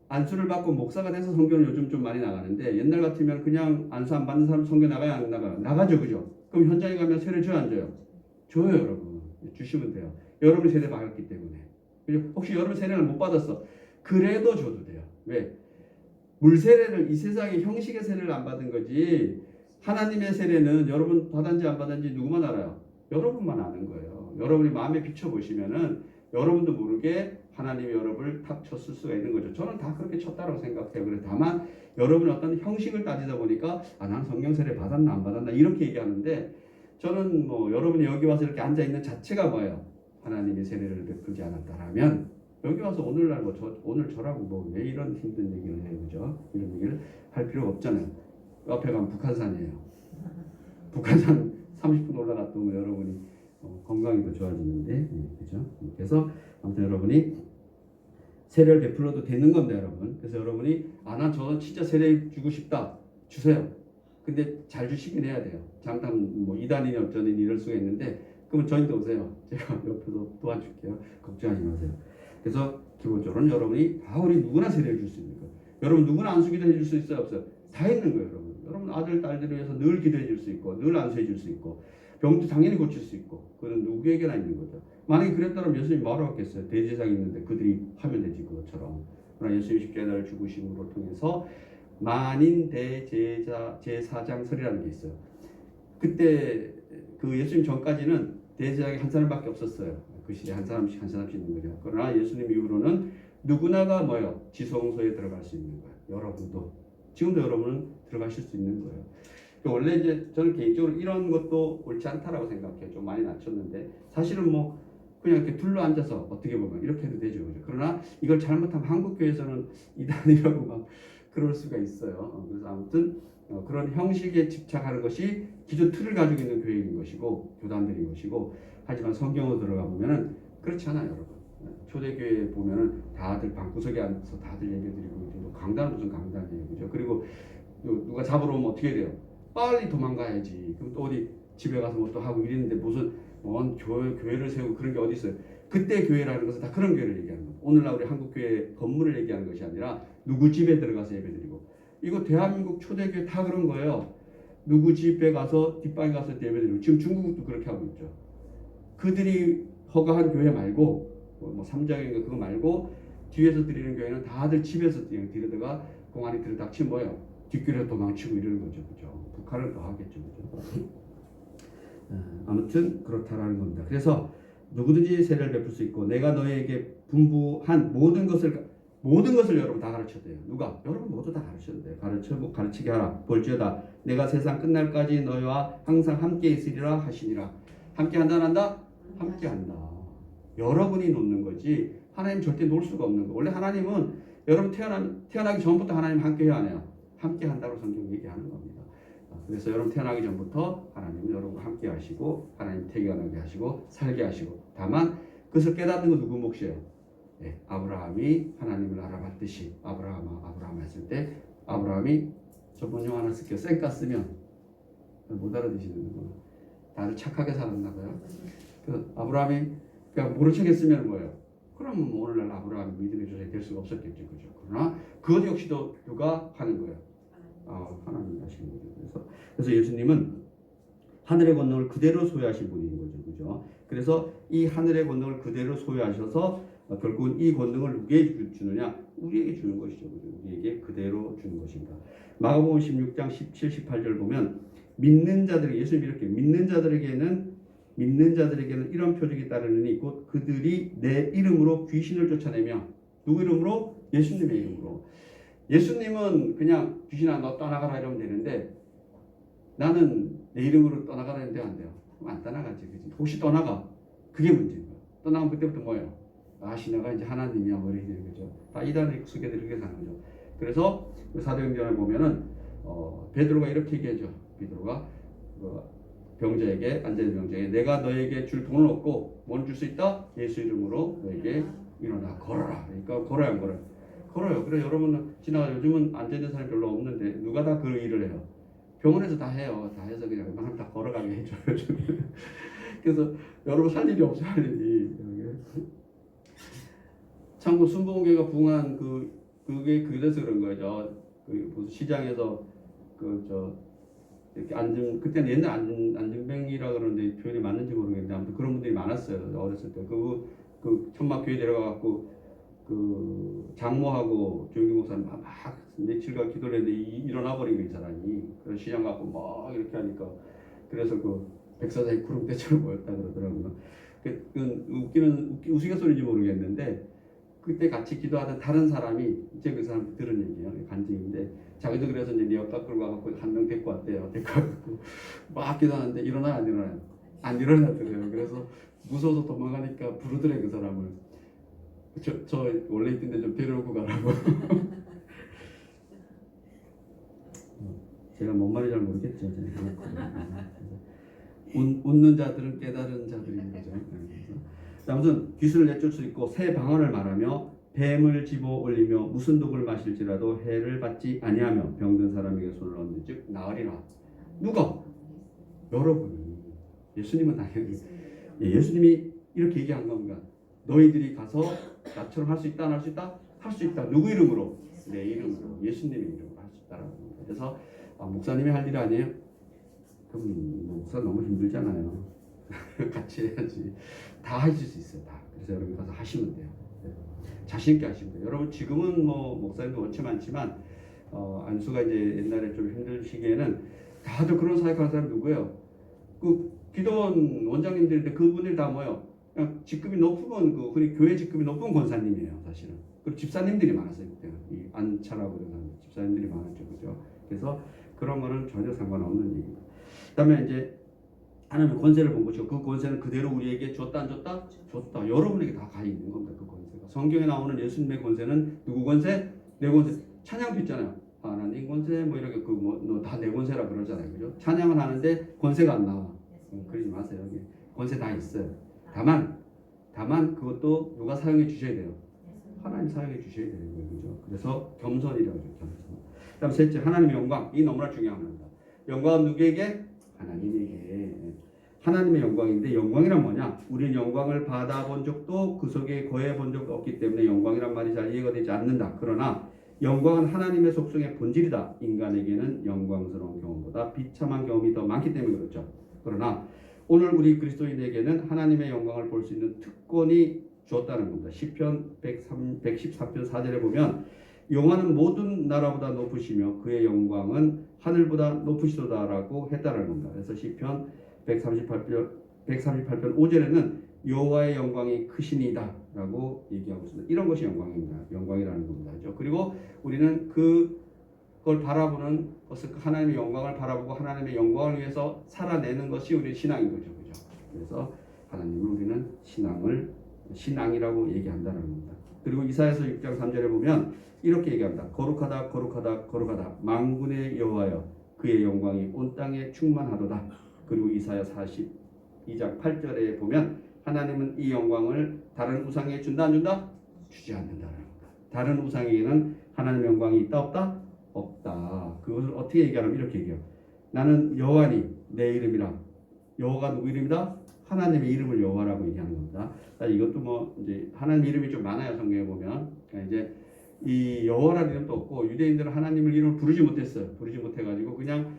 안수를 받고 목사가 돼서 선교는 요즘 좀 많이 나가는데 옛날 같으면 그냥 안수 안 받는 사람 선교 나가야 안 나가요? 나가죠, 그죠? 그럼 현장에 가면 세례 줘야 안 줘요? 줘요, 여러분. 주시면 돼요. 여러분이 세례 받았기 때문에. 그죠? 혹시 여러분 세례를 못 받았어? 그래도 줘도 돼요. 왜? 물세례를 이 세상의 형식의 세례를 안 받은 거지 하나님의 세례는 여러분 받았는지 안 받았는지 누구만 알아요? 여러분만 아는 거예요. 여러분이 마음에 비춰보시면은 여러분도 모르게 하나님이 여러분을 탁 쳤을 수가 있는 거죠. 저는 다 그렇게 쳤다고 생각해요. 그래서 다만 여러분의 어떤 형식을 따지다 보니까 난 성경 세례 받았나 안 받았나 이렇게 얘기하는데 저는 뭐 여러분이 여기 와서 이렇게 앉아 있는 자체가 뭐예요? 하나님이 세례를 베풀지 않았다라면 여기 와서 오늘날 오늘 저라고 뭐 왜 이런 힘든 얘기를 해요, 그죠? 이런 얘기를 할 필요가 없잖아요. 앞에 가면 북한산이에요. 북한산 30분 올라갔다 오면 여러분이 건강이 더 좋아지는데, 그죠? 그래서 아무튼 여러분이 세례를 베풀어도 되는 겁니다, 여러분. 그래서 여러분이 난 저 진짜 세례 주고 싶다, 주세요. 근데 잘 주시긴 해야 돼요. 잠깐 뭐 이단이니 어쩌니 이럴 수가 있는데, 그러면 저희한테 오세요. 제가 옆에서 도와줄게요. 걱정하지 마세요. 그래서 기본적으로는 여러분이 우리 누구나 세례를 줄 수 있는 거예요. 여러분 누구나 안수기도 해줄 수 있어요, 없어요? 다 있는 거예요, 여러분. 여러분 아들, 딸들을 위해서 늘 기도해 줄 수 있고 늘 안수해 줄 수 있고 병도 당연히 고칠 수 있고 그건 누구에게나 있는 거죠. 만약에 그랬다면 예수님이 뭐라고 했겠어요? 대제사장이 있는데 그들이 하면 되지 그것처럼. 그러나 예수님이 십자가를 죽으심으로 통해서 만인 대제사장설이라는 게 있어요. 그때 그 예수님 전까지는 대제사장이 한 사람밖에 없었어요. 그 시대에 한 사람씩 있는 거죠. 그러나 예수님 이후로는 누구나가 뭐예요? 지성소에 들어갈 수 있는 거예요. 여러분도 지금도 여러분은 들어가실 수 있는 거예요. 원래 이제 저는 개인적으로 이런 것도 옳지 않다라고 생각해요. 좀 많이 낮췄는데 사실은 뭐 그냥 이렇게 둘러 앉아서 어떻게 보면 이렇게 해도 되죠, 그죠? 그러나 이걸 잘못하면 한국 교회에서는 이단이라고 막 그럴 수가 있어요. 그래서 아무튼 그런 형식에 집착하는 것이 기존 틀을 가지고 있는 교회인 것이고 교단들인 것이고 하지만 성경으로 들어가 보면은 그렇지 않아요, 여러분. 초대교회 보면은 다들 방구석에 앉아서 다들 예배드리고 강단은 무슨 강단이에요, 그죠? 그리고 누가 잡으러 오면 어떻게 돼요? 빨리 도망가야지. 그럼 또 어디 집에 가서 뭐 또 하고 이랬는데 무슨 먼 교회를 세우고 그런 게 어디 있어요? 그때 교회라는 것은 다 그런 교회를 얘기하는 거예요. 오늘날 우리 한국 교회 건물을 얘기하는 것이 아니라 누구 집에 들어가서 예배드리고 이거 대한민국 초대교회 다 그런 거예요. 누구 집에 가서 뒷방에 가서 예배드리고 지금 중국도 그렇게 하고 있죠. 그들이 허가한 교회 말고 뭐 삼장인가 그거 말고 뒤에서 드리는 교회는 다들 집에서 드리다가 공안이 들이닥치면 뭐예요? 뒷길에 도망치고 이러는 거죠, 그죠? 북한은 더 하겠죠, 그죠? 아무튼 그렇다라는 겁니다. 그래서 누구든지 세례를 베풀 수 있고 내가 너에게 분부한 모든 것을 여러분 다 가르쳐야 돼요. 누가? 여러분 모두 다 가르쳐야 돼요. 가르치게 하라. 볼지어다 내가 세상 끝날까지 너희와 항상 함께 있으리라 하시니라. 함께 한다 안 한다? 함께 한다. 여러분이 놓는 거지 하나님 절대 놓을 수가 없는 거. 원래 하나님은 여러분 태어나기 전부터 하나님 함께 해야 하네요. 함께 한다고 성경이 얘기하는 겁니다. 그래서 여러분 태어나기 전부터 하나님은 여러분과 함께 하시고 하나님 태어나게 하시고 살게 하시고 다만 그것을 깨닫는 건 누구 몫이에요? 네, 아브라함이 하나님을 알아봤듯이 아브라함 했을 때 아브라함이 저번용 하나 쓸게요. 쌩까 쓰면 못 알아듣시는구나. 다들 착하게 살았나 봐요. 그 아브라함이 그냥 모른 척 했으면 뭐예요? 그러면 오늘날 아브라함이 믿음의 조상이 될 수가 없었겠죠, 그죠? 그러나 그것 역시도 누가 하는 거예요? 하나님이 하시는 거죠. 그래서 예수님은 하늘의 권능을 그대로 소유하신 분인 거죠, 그죠? 그래서 이 하늘의 권능을 그대로 소유하셔서 결국은 이 권능을 누구에게 주느냐? 우리에게 주는 것이죠, 그죠? 우리에게 그대로 주는 것입니다. 마가복음 16장 17, 18절 보면 믿는 자들에게 예수님이 이렇게 믿는 자들에게는 이런 표적이 따르느니 곧 그들이 내 이름으로 귀신을 쫓아내며 누구 이름으로? 예수님의 이름으로. 예수님은 그냥 귀신아 너 떠나가라 이러면 되는데 나는 내 이름으로 떠나가라 했는데 안 돼요. 그럼 안 떠나가지. 그치? 혹시 떠나가. 그게 문제인 거야. 떠나면 그때부터 뭐예요? 신하가 이제 하나님이야 뭐 이렇게 되는 거죠. 다 이단의 수계들이 그렇게 사는 거죠. 그래서 사도행전을 보면은 베드로가 이렇게 얘기하죠. 베드로가 병자에게 앉아있는 병자에게 내가 너에게 줄 돈은 없고 뭘 줄 수 있다? 예수 이름으로 너에게 일어나 걸어라. 그러니까 걸어야 안 걸어요? 걸어요. 그래 여러분은 지나가 요즘은 앉아있는 사람이 별로 없는데 누가 다 그 일을 해요? 병원에서 다 해요. 다 해서 그냥 웬만하면 다 걸어가게 해줘요. 그래서 여러분 할 일이 없어요. 할 일이. 참고 순복음교회가 부흥한 그게 그래서 그런 거죠. 그 무슨 시장에서 이렇게 그때는 옛날 안전뱅이라 그러는데 표현이 맞는지 모르겠는데 아무튼 그런 분들이 많았어요. 어렸을 때 그 천막 교회 내려가갖고 그 장모하고 조용기 목사님 막 며칠간 기도를 했는데 일어나 버린 거 이 사람이. 그래서 시장 갖고 막 이렇게 하니까 그래서 그 백사장이 구름대처럼 보였다 그러더라고요. 웃기는 우스갯소리인지 모르겠는데 그때 같이 기도하던 다른 사람이 이제 그 사람 들은 얘기예요. 간증인데 자기도 그래서 이제 옆 끌고 와갖고 한 명 데리고 왔대요. 데리고 와갖고 막 기도하는데 일어나 안 일어나요? 안 일어나더래요. 그래서 무서워서 도망가니까 부르더래 그 사람을. 저 원래 있던데 좀 데려오고 가라고. 제가 뭔 말인지 잘 모르겠죠. 웃는 자들은 깨달은 자들인 거죠. 아무튼 귀신을 내쫓을 수 있고 새 방언을 말하며 뱀을 집어 올리며 무슨 독을 마실지라도 해를 받지 아니하며 병든 사람에게 손을 얹는 즉 나으리라. 누가? 여러분이. 예수님은 당연히 예수님이 이렇게 얘기한 겁니다. 너희들이 가서 나처럼 할 수 있다 안 할 수 있다? 할 수 있다. 누구 이름으로? 내 이름으로. 예수님의 이름으로 할 수 있다라고 합니다. 그래서 목사님이 할 일 아니에요? 그럼 목사 너무 힘들잖아요. 같이 해야지. 다 하실 수 있어요. 다. 그래서 여러분 가서 하시면 돼요. 자신 있게 하시면 돼요. 여러분 지금은 뭐 목사님도 원체 많지만 안수가 이제 옛날에 좀 힘들 시기에는 다들 그런 사역하는 사람 누구예요? 그 기도원 원장님들인데 그분들 다 뭐예요? 그냥 직급이 높으면 그 흔히 교회 직급이 높은 권사님이에요, 사실은. 그리고 집사님들이 많았어요 그때는. 이 안차라고 그러는 집사님들이 많았죠, 그죠? 그래서 그런 거는 전혀 상관없는 얘기입니다. 그다음에 이제 하나님의 권세를 본 거죠. 그 권세는 그대로 우리에게 줬다 안 줬다? 줬다. 여러분에게 다 가 있는 겁니다. 그 권세가. 성경에 나오는 예수님의 권세는 누구 권세? 내 권세. 찬양도 있잖아요. 하나님 권세 뭐 이렇게 다 내 권세라 그러잖아요, 그죠? 찬양은 하는데 권세가 안 나와. 그러지 마세요. 여기 권세 다 있어요. 다만 그것도 누가 사용해 주셔야 돼요. 하나님 사용해 주셔야 되는 거예요, 그죠? 그래서 겸손이라고 하죠. 겸손. 그다음 셋째, 하나님의 영광. 이 너무나 중요한 겁니다. 영광은 누구에게? 하나님에게. 하나님의 영광인데 영광이란 뭐냐? 우리는 영광을 받아본 적도 그 속에 거해 본 적도 없기 때문에 영광이란 말이 잘 이해가 되지 않는다. 그러나 영광은 하나님의 속성의 본질이다. 인간에게는 영광스러운 경험보다 비참한 경험이 더 많기 때문에 그렇죠. 그러나 오늘 우리 그리스도인에게는 하나님의 영광을 볼 수 있는 특권이 주었다는 겁니다. 시편 113편 4절에 보면 여호와는 모든 나라보다 높으시며 그의 영광은 하늘보다 높으시도다라고 했다는 겁니다. 그래서 시편 138편 5절에는 여호와의 영광이 크시니다라고 얘기하고 있습니다. 이런 것이 영광입니다. 영광이라는 겁니다. 그리고 우리는 그걸 바라보는 것을 하나님의 영광을 바라보고 하나님의 영광을 위해서 살아내는 것이 우리의 신앙인 거죠. 그죠? 그래서 하나님을 우리는 신앙이라고 얘기한다는 겁니다. 그리고 이사야서 6장 3절에 보면 이렇게 얘기합니다. 거룩하다 거룩하다 거룩하다 만군의 여호와여 그의 영광이 온 땅에 충만하도다. 그리고 이사야 42장 8절에 보면 하나님은 이 영광을 다른 우상에 준다 안 준다? 주지 않는다는 겁니다. 다른 우상에게는 하나님의 영광이 있다 없다? 없다. 그것을 어떻게 얘기하냐면 이렇게 얘기해요. 나는 여호와니 내 이름이라. 여호와가 누구 이름이다? 하나님의 이름을 여호와라고 얘기하는 겁니다. 이것도 뭐 이제 하나님 이름이 좀 많아요. 성경에 보면. 그러니까 이제 이 여호와라는 이름도 없고 유대인들은 하나님을 이름을 부르지 못했어요. 부르지 못해가지고 그냥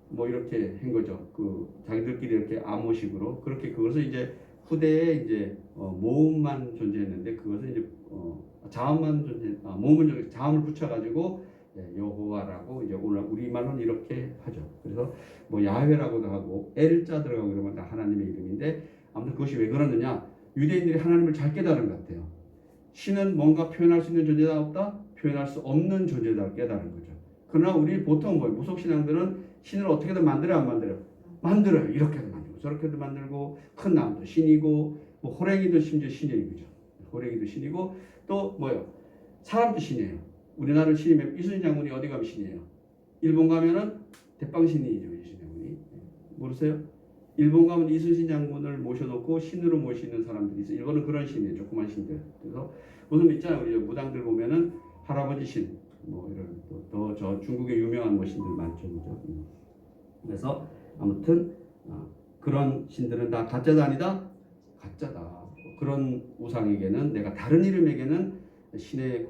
뭐 이렇게 한 거죠. 그 자기들끼리 이렇게 암호식으로 그렇게 그것을 이제 후대에 이제 모음만 존재했는데 그것을 이제 자음만 모음은 자음을 붙여가지고 여호와라고 이제 오늘 우리말로는 이렇게 하죠. 그래서 뭐 야훼라고도 하고 엘자 들어가고 그러면 다 하나님의 이름인데 아무튼 그것이 왜 그러느냐? 유대인들이 하나님을 잘 깨달은 것 같아요. 신은 뭔가 표현할 수 있는 존재다 없다? 표현할 수 없는 존재다 깨달은 거죠. 그러나 우리 보통 무속신앙들은 신을 어떻게든 만들어요 안 만들어요? 만들어요. 이렇게도 만들고 저렇게도 만들고 큰 나무도 신이고 뭐 호랭이도 심지어 신이에요. 그죠? 호랭이도 신이고 또 뭐요? 사람도 신이에요. 우리나라 신이면 이순신 장군이 어디 가면 신이에요? 일본 가면은 대빵신이죠. 이순신 장군이. 모르세요? 일본 가면 이순신 장군을 모셔놓고 신으로 모시는 사람들이 있어요. 일본은 그런 신이에요. 조그만 신들. 그래서 무슨 있잖아요. 우리 무당들 보면은 할아버지 신, 뭐 이런 또 저 중국의 유명한 뭐 신들 많죠, 그죠? 그래서 아무튼 그런 신들은 다 가짜다 아니다? 가짜다. 그런 우상에게는 내가 다른 이름에게는 신의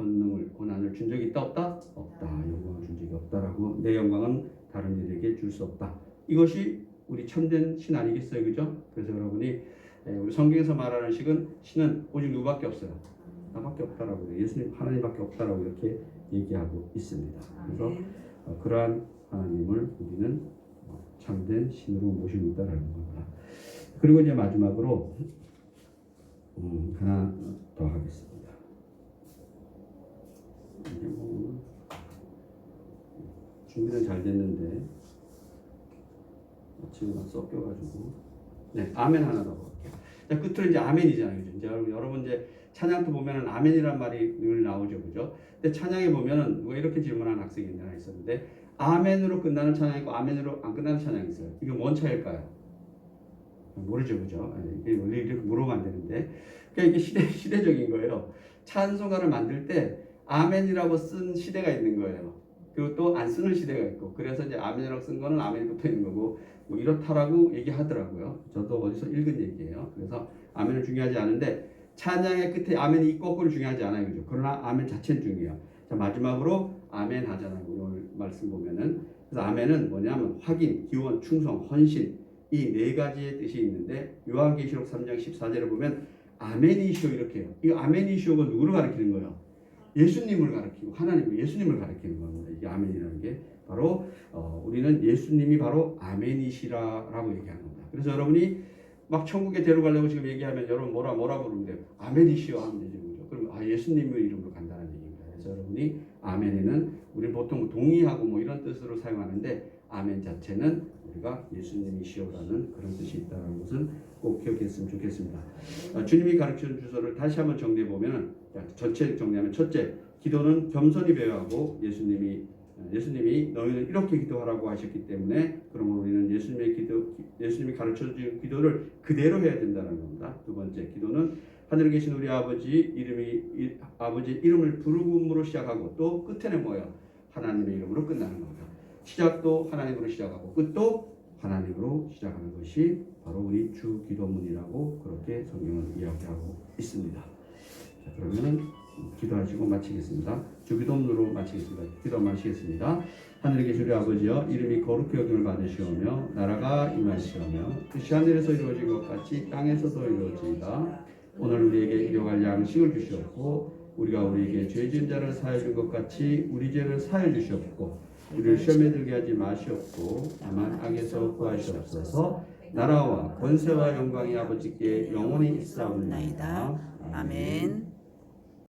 권한을 준 적이 있다 없다? 없다. 영광을 준 적이 없다라고 내 영광은 다른 이에게 줄 수 없다. 이것이 우리 참된 신 아니겠어요, 그죠? 그래서 여러분이 우리 성경에서 말하는 신은 오직 누구밖에 없어요. 나밖에 없다라고 예수님 하나님밖에 없다라고 이렇게 얘기하고 있습니다. 그래서 그러한 하나님을 우리는 참된 신으로 모시고 있다라는 겁니다. 그리고 이제 마지막으로 하나 더 하겠습니다. 이게 뭐 준비는 잘 됐는데 아침에 막 섞여가지고 아멘 하나 더 볼게요. 끝으로 이제 아멘이잖아요. 그죠? 이제 여러분 이제 찬양도 보면은 아멘이란 말이 늘 나오죠, 그죠? 근데 찬양에 보면은 누가 이렇게 질문하는 학생이 하나 있었는데 아멘으로 끝나는 찬양이 있고 아멘으로 안 끝나는 찬양이 있어요. 이게 뭔 차이일까요? 모르죠, 그죠? 이게 원래 이렇게 물어보면 안 되는데, 그러니까 이게 시대적인 거예요. 찬송가를 만들 때 아멘이라고 쓴 시대가 있는 거예요. 그리고 또 안 쓰는 시대가 있고, 그래서 이제 아멘이라고 쓴 거는 아멘이 붙어 있는 거고, 뭐 이렇다라고 얘기하더라고요. 저도 어디서 읽은 얘기예요. 그래서 아멘은 중요하지 않은데 찬양의 끝에 아멘이 있고 없고는 중요하지 않아요, 그죠? 그러나 아멘 자체는 중요해요. 자, 마지막으로 아멘 하잖아요. 오늘 말씀 보면은. 그래서 아멘은 뭐냐면 확인, 기원, 충성, 헌신 이 네 가지의 뜻이 있는데 요한계시록 3장 14절을 보면 아멘이시오 이렇게 해요. 이 아멘이시오가 누구를 가리키는 거예요? 예수님을 가리키고 하나님을 예수님을 가리키는 겁니다. 이게 아멘이라는 게 바로 우리는 예수님이 바로 아멘이시라라고 얘기하는 겁니다. 그래서 여러분이 막 천국에 데려가려고 지금 얘기하면 여러분 뭐라 부르면 돼요? 아멘이시오 하면 되죠. 그럼 예수님의 이름으로 간다는 얘기입니다. 그래서 여러분이 아멘에는 우리는 보통 동의하고 뭐 이런 뜻으로 사용하는데 아멘 자체는 우리가 예수님이시오라는 그런 뜻이 있다는 것은 꼭 기억했으면 좋겠습니다. 주님이 가르치는 주소를 다시 한번 정리해 보면은 전체 정리하면 첫째, 기도는 겸손히 배워하고 예수님이 너희는 이렇게 기도하라고 하셨기 때문에 그러면 우리는 예수님이 가르쳐준 기도를 그대로 해야 된다는 겁니다. 두 번째, 기도는 하늘에 계신 우리 아버지 이름을 부르음으로 시작하고 또 끝에는 뭐예요? 하나님의 이름으로 끝나는 겁니다. 시작도 하나님으로 시작하고 끝도 하나님으로 시작하는 것이 바로 우리 주 기도문이라고 그렇게 성경은 이야기하고 있습니다. 자, 그러면 기도하시고 마치겠습니다. 주 기도문으로 마치겠습니다. 기도 마치겠습니다. 하늘에 계신 우리 아버지여, 이름이 거룩히 여김을 받으시오며 나라가 임하시오며 뜻이 하늘에서 이루어진 것 같이 땅에서도 이루어지이다. 오늘 우리에게 일용할 양식을 주시옵고 우리가 우리에게 죄 지은 자를 사하여 준 것 같이 우리 죄를 사하여 주시옵고 우리를 시험에 들게 하지 마시옵고 다만 악에서 구하시옵소서. 나라와 권세와 영광이 아버지께 영원히 있사옵나이다. 아멘.